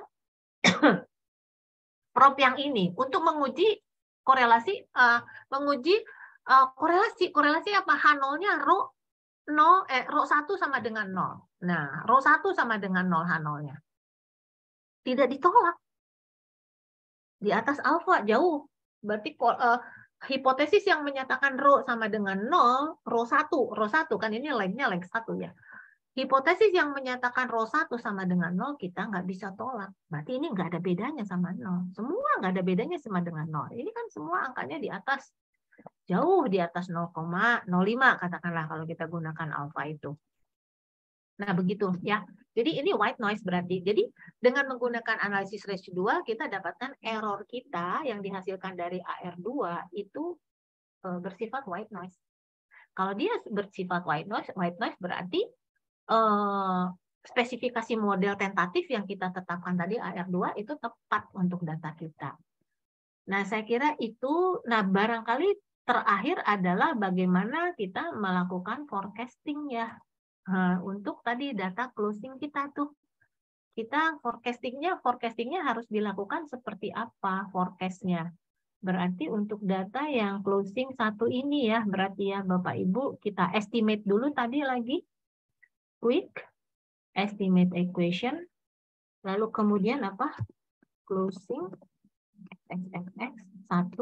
Prop yang ini untuk menguji korelasi, korelasi apa? H0-nya row 1 sama dengan 0. Nah, row 1 sama dengan 0 H0-nya. Tidak ditolak. Di atas alfa jauh. Berarti hipotesis yang menyatakan row sama dengan 0, row 1 kan ini leg-nya leg 1 ya. Hipotesis yang menyatakan row 1 sama dengan 0 kita nggak bisa tolak. Berarti ini nggak ada bedanya sama 0. Semua nggak ada bedanya sama dengan 0. Ini kan semua angkanya di atas, jauh di atas 0,05 katakanlah kalau kita gunakan alfa itu. Nah, begitu ya. Jadi ini white noise berarti. Jadi dengan menggunakan analisis residual kita dapatkan error kita yang dihasilkan dari AR2 itu bersifat white noise. Kalau dia bersifat white noise berarti spesifikasi model tentatif yang kita tetapkan tadi AR2 itu tepat untuk data kita. Nah, saya kira itu, nah barangkali terakhir adalah bagaimana kita melakukan forecasting ya. Untuk tadi data closing kita tuh. Kita forecastingnya harus dilakukan seperti apa forecastnya. Berarti untuk data yang closing 1 ini ya, berarti ya Bapak Ibu, kita estimate dulu tadi lagi. Quick estimate equation, lalu kemudian apa? Closing x 1,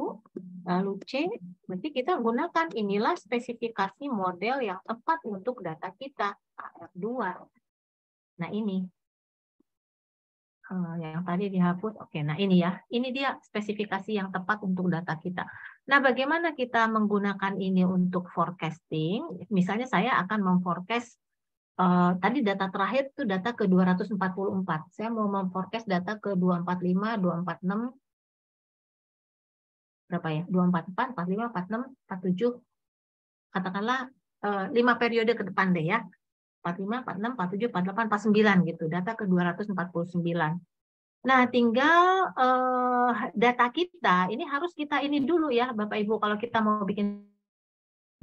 lalu C, berarti kita gunakan inilah spesifikasi model yang tepat untuk data kita, AR2. Nah ini, yang tadi dihapus, oke, nah ini ya, ini dia spesifikasi yang tepat untuk data kita. Nah bagaimana kita menggunakan ini untuk forecasting? Misalnya saya akan memforecast, tadi data terakhir itu data ke 244. Saya mau memforecast data ke 245, 246, berapa ya? 244, 45, 46, 47. Katakanlah 5 periode ke depan deh ya. 45, 46, 47, 48, 49 gitu. Data ke 249. Nah, tinggal data kita ini harus kita ini dulu ya, Bapak Ibu, kalau kita mau bikin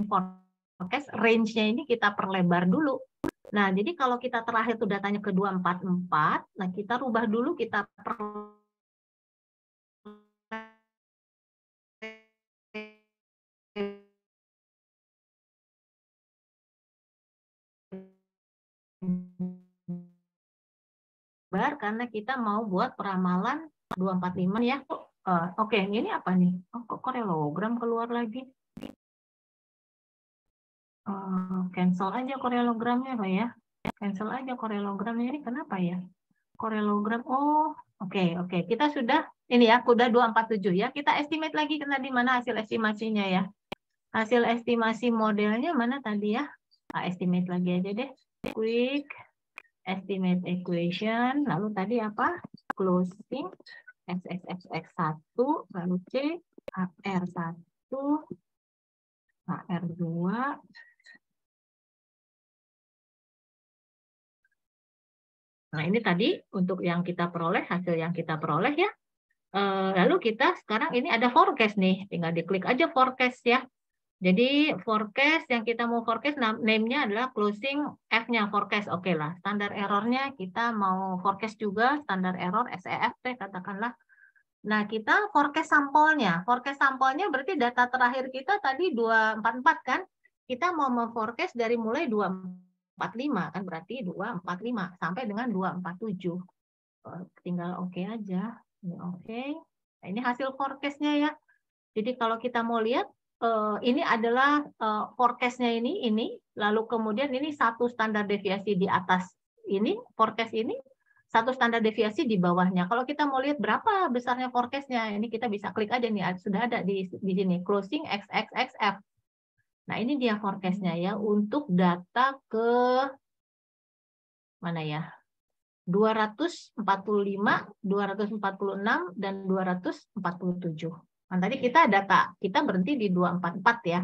forecast, range-nya ini kita perlebar dulu. Nah, jadi kalau kita terakhir tuh datanya ke 244, nah kita rubah dulu, kita perlebar karena kita mau buat peramalan 245 ya. Oke, ini apa nih? Oh, kok korelogram keluar lagi? Cancel aja korelogramnya Pak ya. Cancel aja korelogramnya, ini kenapa ya? Korelogram, oh oke. Kita sudah, ini ya, udah 247 ya. Kita estimate lagi di mana hasil estimasinya ya. Hasil estimasi modelnya mana tadi ya? Estimate lagi aja deh. Quick estimate equation, lalu tadi apa? Closing XXX1, lalu C, HR1, HR2, nah ini tadi untuk yang kita peroleh, hasil yang kita peroleh ya. Lalu kita sekarang ini ada forecast nih, tinggal diklik aja forecast ya. Jadi forecast yang kita mau forecast, name-nya adalah closing F-nya forecast. Oke lah, standar errornya kita mau forecast juga, standar error SEF katakanlah. Nah, kita forecast sampelnya. Forecast sampelnya berarti data terakhir kita tadi 244 kan? Kita mau memforecast dari mulai 245 kan, berarti 245 sampai dengan 247. Tinggal oke aja. Ini oke. Nah, ini hasil forecast-nya ya. Jadi kalau kita mau lihat ini adalah forecast-nya ini, lalu kemudian ini satu standar deviasi di atas ini, forecast ini, satu standar deviasi di bawahnya. Kalau kita mau lihat berapa besarnya forecast-nya, ini kita bisa klik aja nih, sudah ada di sini, closing XXXF. Nah, ini dia forecast-nya ya, untuk data ke, mana ya, 245, 246, dan 247. Nah, tadi kita data, kita berhenti di 244 ya.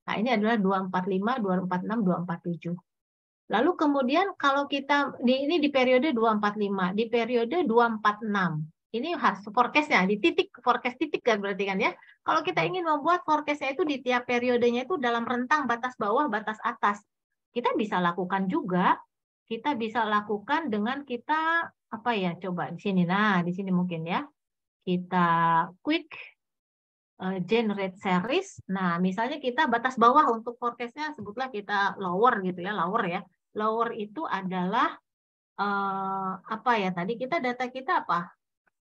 Nah, ini adalah 245, 246, 247. Lalu kemudian kalau kita, ini di periode 245, di periode 246. Ini forecast-nya, di titik, forecast titik kan berarti kan ya. Kalau kita ingin membuat forecast-nya itu di tiap periodenya itu dalam rentang batas bawah, batas atas. Kita bisa lakukan juga, kita bisa lakukan dengan kita, apa ya, coba di sini. Nah, di sini mungkin ya. Kita quick generate series. Nah, misalnya kita batas bawah untuk forecast-nya sebutlah kita lower gitu ya, lower ya. Lower itu adalah apa ya tadi kita data kita apa?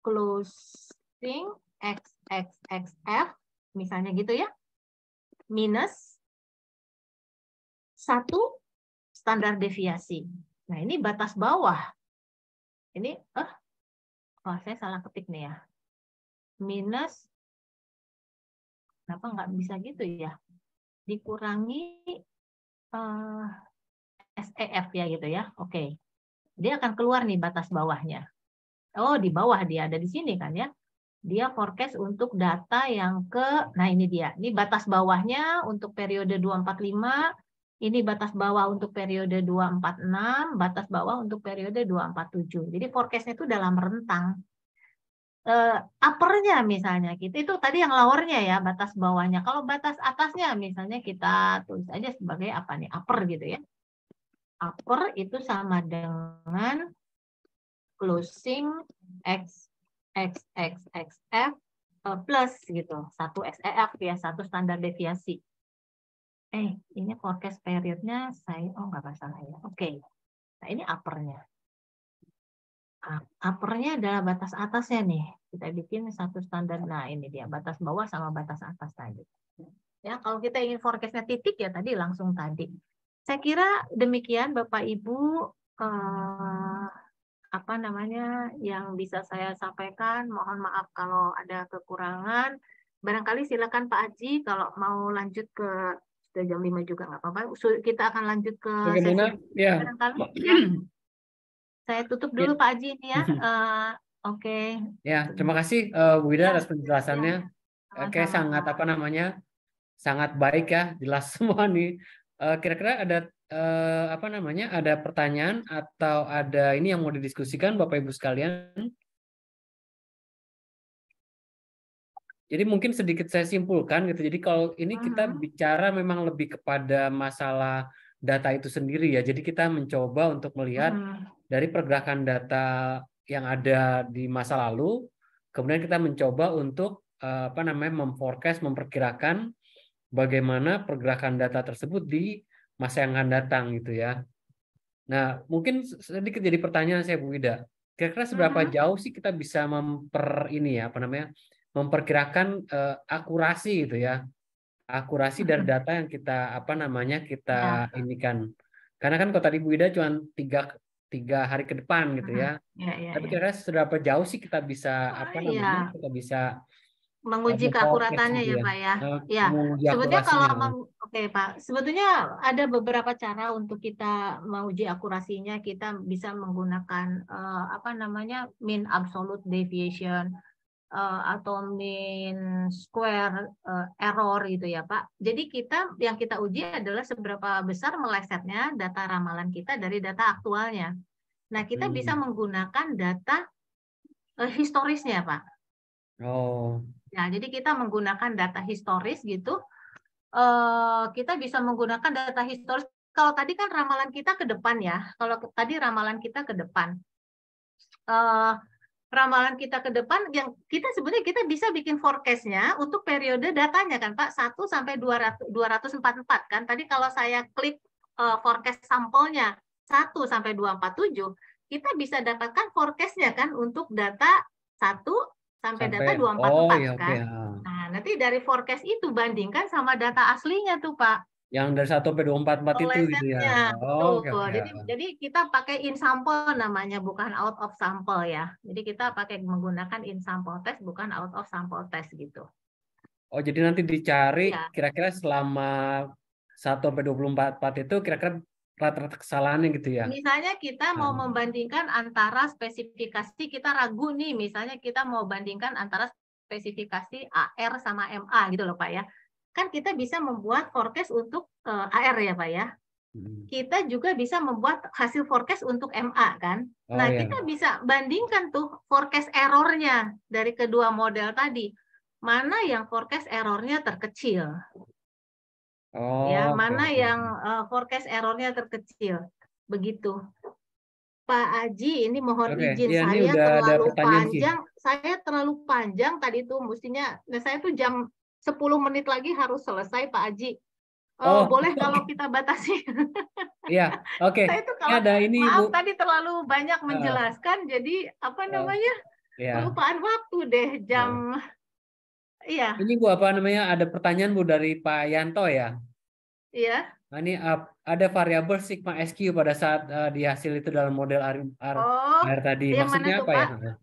Closing XXXF misalnya gitu ya. Minus 1 standar deviasi. Nah, ini batas bawah. Ini saya salah ketik nih ya. Minus, kenapa nggak bisa gitu ya? Dikurangi SEF ya gitu ya. Oke. Dia akan keluar nih batas bawahnya. Oh, di bawah dia ada di sini kan ya. Dia forecast untuk data yang ke, nah ini dia. Ini batas bawahnya untuk periode 245, ini batas bawah untuk periode 246, batas bawah untuk periode 247. Jadi forecast-nya itu dalam rentang. Upper-nya misalnya gitu, itu tadi yang lower-nya ya, batas bawahnya. Kalau batas atasnya misalnya kita tulis aja sebagai apa nih, upper gitu ya. Upper itu sama dengan closing XXXF plus gitu, 1 SEF ya, 1 standar deviasi. Ini forecast periodnya saya, nggak masalah ya. Oke. Nah, ini upper-nya. Upper-nya adalah batas atasnya nih. Kita bikin 1 standar. Nah, ini dia batas bawah sama batas atas tadi. Ya, kalau kita ingin forecast-nya titik ya tadi langsung tadi. Saya kira demikian Bapak Ibu apa namanya yang bisa saya sampaikan. Mohon maaf kalau ada kekurangan. Barangkali silakan Pak Haji kalau mau lanjut ke, sudah jam 5 juga nggak apa-apa. Kita akan lanjut ke bagaimana? sesi Ya. barangkali. Ya. Saya tutup dulu Pak Haji ini ya. Oke. Ya, terima kasih Bu Ida atas penjelasannya. Kayak Sama-sama, sangat Pak. apa namanya, sangat baik ya, jelas semua nih. Kira-kira ada apa namanya, ada pertanyaan atau ada ini yang mau didiskusikan Bapak Ibu sekalian? Jadi mungkin sedikit saya simpulkan gitu. Jadi kalau ini kita Mhm. bicara memang lebih kepada masalah data itu sendiri ya. Jadi kita mencoba untuk melihat Mhm. dari pergerakan data yang ada di masa lalu, kemudian kita mencoba untuk apa namanya, memforecast, memperkirakan bagaimana pergerakan data tersebut di masa yang akan datang gitu ya. Nah, mungkin sedikit jadi pertanyaan saya Bu Ida. Kira-kira seberapa Mhm. jauh sih kita bisa ini ya, apa namanya, memperkirakan akurasi gitu ya, akurasi dari Mhm. data yang kita apa namanya kita Ya. ini kan. Karena kan kalau tadi Bu Ida cuma tiga hari ke depan gitu Mhm. ya. Ya, ya, Tapi ya. kira-kira seberapa jauh sih kita bisa Oh, apa namanya, iya. kita bisa Menguji memforecast keakuratannya gitu ya ya, Pak ya. Ya, menguji sebetulnya kalau akurasinya. oke Pak, sebetulnya ada beberapa cara untuk kita menguji akurasinya. Kita bisa menggunakan apa namanya, mean absolute deviation atau mean square error gitu ya Pak. Jadi yang kita uji adalah seberapa besar melesetnya data ramalan kita dari data aktualnya. Nah, kita bisa Hmm. menggunakan data historisnya Pak. Oh, Ya, jadi kita menggunakan data historis gitu. Kita bisa menggunakan data historis. Kalau tadi kan ramalan kita ke depan ya. Kalau tadi ramalan kita ke depan. Eh, Ramalan kita ke depan yang kita sebenarnya kita bisa bikin forecast-nya untuk periode datanya kan Pak 1 sampai 244 kan. Tadi kalau saya klik forecast sampelnya 1 sampai 247, kita bisa dapatkan forecast-nya kan untuk data 1 sampai sampai data oh 244 ya oke. kan. Nah, nanti dari forecast itu bandingkan sama data aslinya tuh Pak. Yang dari 1 sampai 244 itu gitu ya. Melesetnya, Oh, oke betul. oke. Jadi kita pakai in sample namanya, bukan out of sample ya. Jadi kita pakai menggunakan in sample test, bukan out of sample test gitu. Oh, jadi nanti dicari Ya, kira-kira selama 1 sampai 24 itu kira-kira rata-rata kesalahannya gitu ya. misalnya kita mau Nah, membandingkan antara spesifikasi, kita ragu nih, misalnya kita mau bandingkan antara spesifikasi AR sama MA gitu loh Pak ya. Kan kita bisa membuat forecast untuk AR ya Pak ya. hmm. Kita juga bisa membuat hasil forecast untuk MA kan. Oh Nah, ya. kita bisa bandingkan tuh forecast errornya dari kedua model tadi. Mana yang forecast errornya terkecil? Ya, Oh, oke mana oke. yang forecast errornya terkecil? Begitu. Pak Aji, ini mohon Oke, izin ya ini saya udah ada terlalu pertanyaan sih. panjang. Saya terlalu panjang tadi tuh mestinya. Nah, saya tuh jam 10 menit lagi harus selesai Pak Aji. Oh, Boleh kalau oke. kita batasi. Iya, oke. Saya tuh Ini kalau ada ini Bu. maaf tadi terlalu banyak Eh, menjelaskan, jadi apa eh, namanya, ya. kelupaan waktu deh jam. Eh. Iya, Ini Bu apa namanya? Ada pertanyaan Bu dari Pak Yanto ya. iya. Nah, ini ada variabel sigma SQ pada saat di hasil itu dalam model Oh, AR tadi. yang mana Maksudnya tuh apa ya? Pak?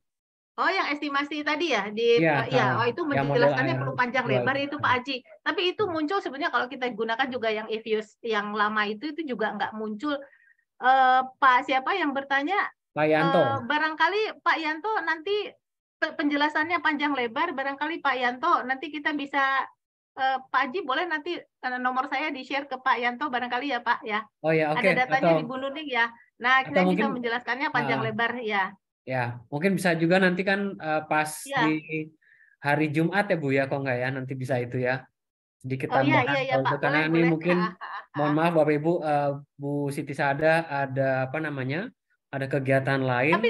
Oh, yang estimasi tadi ya di Iya, ya, oh itu yang model menjelaskannya AR perlu panjang dua lebar itu. itu Pak Aji. Tapi itu muncul sebenarnya kalau kita gunakan juga yang EVIUS yang lama itu juga nggak muncul. Pak siapa yang bertanya? Pak Yanto. Barangkali Pak Yanto nanti penjelasannya panjang lebar. Barangkali Pak Yanto nanti kita bisa Pak Haji boleh nanti nomor saya di-share ke Pak Yanto barangkali ya Pak ya. Oh ya, oke. Ada datanya di Bu Nuning ya. Nah, Atau saya bisa mungkin menjelaskannya panjang uh, lebar ya. ya, mungkin bisa juga nanti kan pas di Ya. hari Jumat ya Bu ya, kok nggak ya, nanti bisa itu ya. Sedikit Oh iya tambahan iya ya kalau itu Pak, karena boleh ini boleh. mungkin mohon maaf Bapak Ibu, Bu Siti Sada ada apa namanya? Ada kegiatan lain. Tapi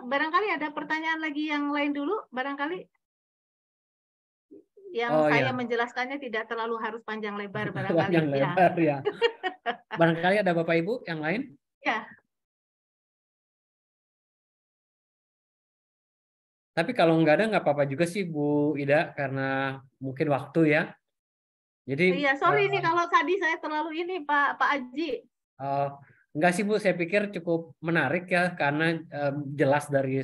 barangkali ada pertanyaan lagi yang lain dulu, barangkali yang Oh saya ya, menjelaskannya tidak terlalu harus panjang lebar barangkali panjang ya. lebar ya. Barangkali ada Bapak Ibu yang lain? Ya. Tapi kalau nggak ada nggak apa-apa juga sih Bu Ida karena mungkin waktu ya. Jadi Iya, sorry nih kalau tadi saya terlalu ini Pak Aji. eh, nggak sih Bu, saya pikir cukup menarik ya karena jelas dari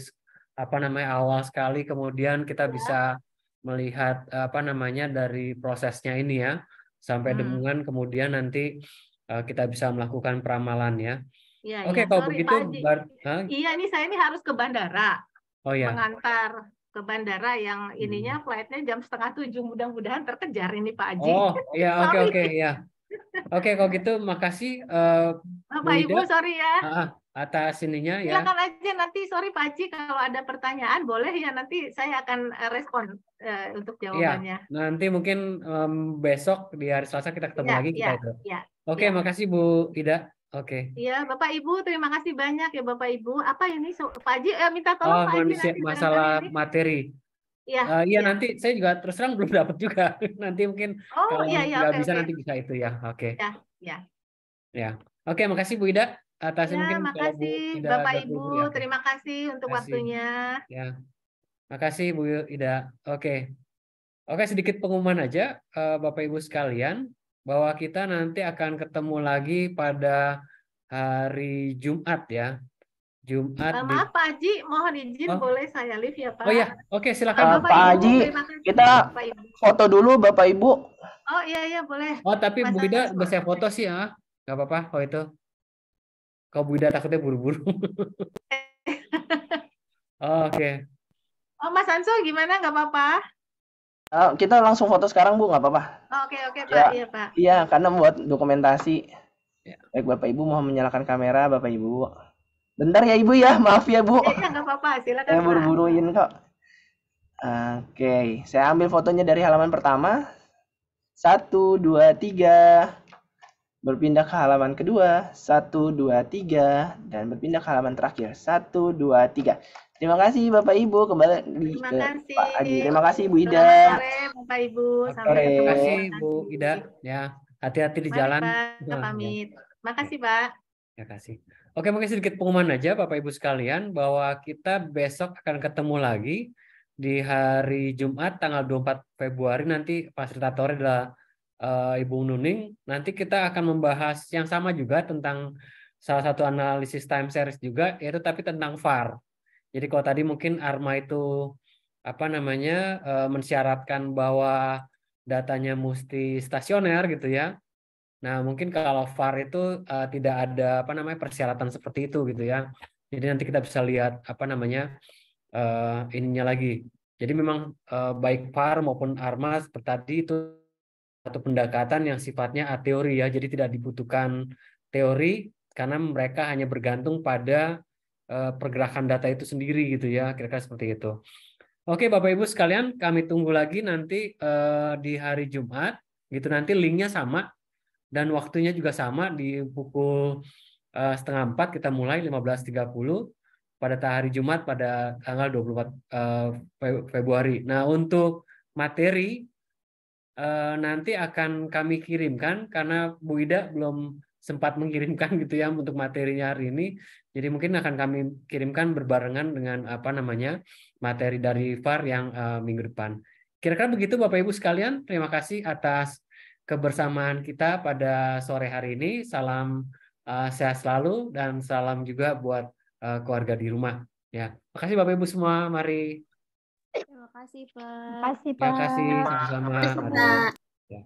apa namanya awal sekali kemudian kita bisa Ya. melihat apa namanya dari prosesnya ini ya sampai Hmm. dengan kemudian nanti kita bisa melakukan peramalan ya. Iya, Oke iya. kalau Sorry begitu Pak Haji. Hah? Iya, ini saya ini harus ke bandara Oh ya, mengantar ke bandara yang ininya flightnya jam 6:30. Mudah-mudahan terkejar ini Pak Haji. Oh, ya oke Sorry. oke ya. Oke, kalau gitu makasih Bu Bapak Ibu, Ida sorry ya. atas ininya ya. Silakan aja nanti, sorry Pak Haji, kalau ada pertanyaan boleh ya, nanti saya akan respon untuk Iya, jawabannya. nanti mungkin besok di hari Selasa kita ketemu Ya, lagi kita ya, itu. ya. Oke, Ya. makasih Bu Ida. Oke. Iya, Bapak Ibu, terima kasih banyak ya Bapak Ibu. Apa ini Pak Haji? Minta tolong Pak Haji nanti barangkali Masalah ini. materi. Iya, Iya iya. nanti saya juga terus terang belum dapat juga. Nanti mungkin Oh, kalau iya, iya, nggak oke, bisa oke. nanti bisa itu ya. Oke. Ya, ya. Ya. Oke, makasih Bu Ida. Atasnya Ya, mungkin kalau Bu makasih Ida Bapak agak Ibu. buru ya. Oke. Terima kasih untuk Makasih. waktunya. Ya. Makasih Bu Ida. Oke. Oke, sedikit pengumuman aja Bapak Ibu sekalian bahwa kita nanti akan ketemu lagi pada hari Jumat ya. Jumat di Maaf Pak Haji, mohon izin Oh, boleh saya live ya oh Pak. ya. Oke, silakan Bu. Bapak Pak Ibu, Haji, terima kasih kita Bapak Ibu. foto dulu Bapak Ibu. Oh iya, iya boleh. Oh, tapi Bu Mas Ida udah Hansol. saya foto sih ya. Nggak apa-apa kalau itu. Kalau Bu Ida takutnya buru-buru. Oh, oke. Oh Mas Hansol gimana? Nggak apa-apa? Kita langsung foto sekarang Bu, nggak apa-apa. Oke, oke Ya, Pak. Iya Pak. iya, karena buat dokumentasi. Ya. Baik Bapak Ibu, mohon menyalakan kamera Bapak Ibu. Bentar ya Ibu ya, maaf ya Bu. Iya nggak apa-apa, silakan Saya Pak. buru-buruin kok. Oke, saya ambil fotonya dari halaman pertama. 1, 2, 3. Berpindah ke halaman kedua. 1, 2, 3. Dan berpindah ke halaman terakhir. 1, 2, 3. Terima kasih Bapak Ibu, kembali Terima ke kasih. Pak Haji. Terima kasih Bu Ida. Selamat sore Bapak Ibu. Oke, Sampai Sore. ketemu terima kasih Mas Bu Haji. Ida. Ya, hati-hati di Mari jalan. Pak, pamit. Makasih Pak. Terima kasih. Oke, mungkin sedikit pengumuman aja Bapak Ibu sekalian bahwa kita besok akan ketemu lagi di hari Jumat tanggal 24 Februari nanti fasilitatornya adalah Ibu Nuning. Nanti kita akan membahas yang sama juga tentang salah satu analisis time series juga, yaitu tapi tentang VAR. Jadi kalau tadi mungkin Arma itu mensyaratkan bahwa datanya mesti stasioner gitu ya. Nah, mungkin kalau VAR itu tidak ada persyaratan seperti itu gitu ya. Jadi nanti kita bisa lihat ininya lagi. Jadi memang baik VAR maupun ARMA seperti tadi itu satu pendekatan yang sifatnya ateori ya. Jadi tidak dibutuhkan teori karena mereka hanya bergantung pada pergerakan data itu sendiri gitu ya. Kira-kira seperti itu. Oke, Bapak Ibu sekalian, kami tunggu lagi nanti di hari Jumat. Gitu nanti linknya sama. Dan waktunya juga sama di pukul 3:30 kita mulai 15.30 pada hari Jumat pada tanggal 24 Februari. Nah, untuk materi nanti akan kami kirimkan karena Bu Ida belum sempat mengirimkan gitu ya untuk materinya hari ini. Jadi mungkin akan kami kirimkan berbarengan dengan materi dari VAR yang minggu depan. Kira-kira begitu Bapak Ibu sekalian. Terima kasih atas kebersamaan kita pada sore hari ini. Salam sehat selalu dan salam juga buat keluarga di rumah. Ya, makasih Bapak Ibu semua. Mari. Terima kasih, Pak. Terima kasih sama-sama. Terima kasih, Pak. Ya.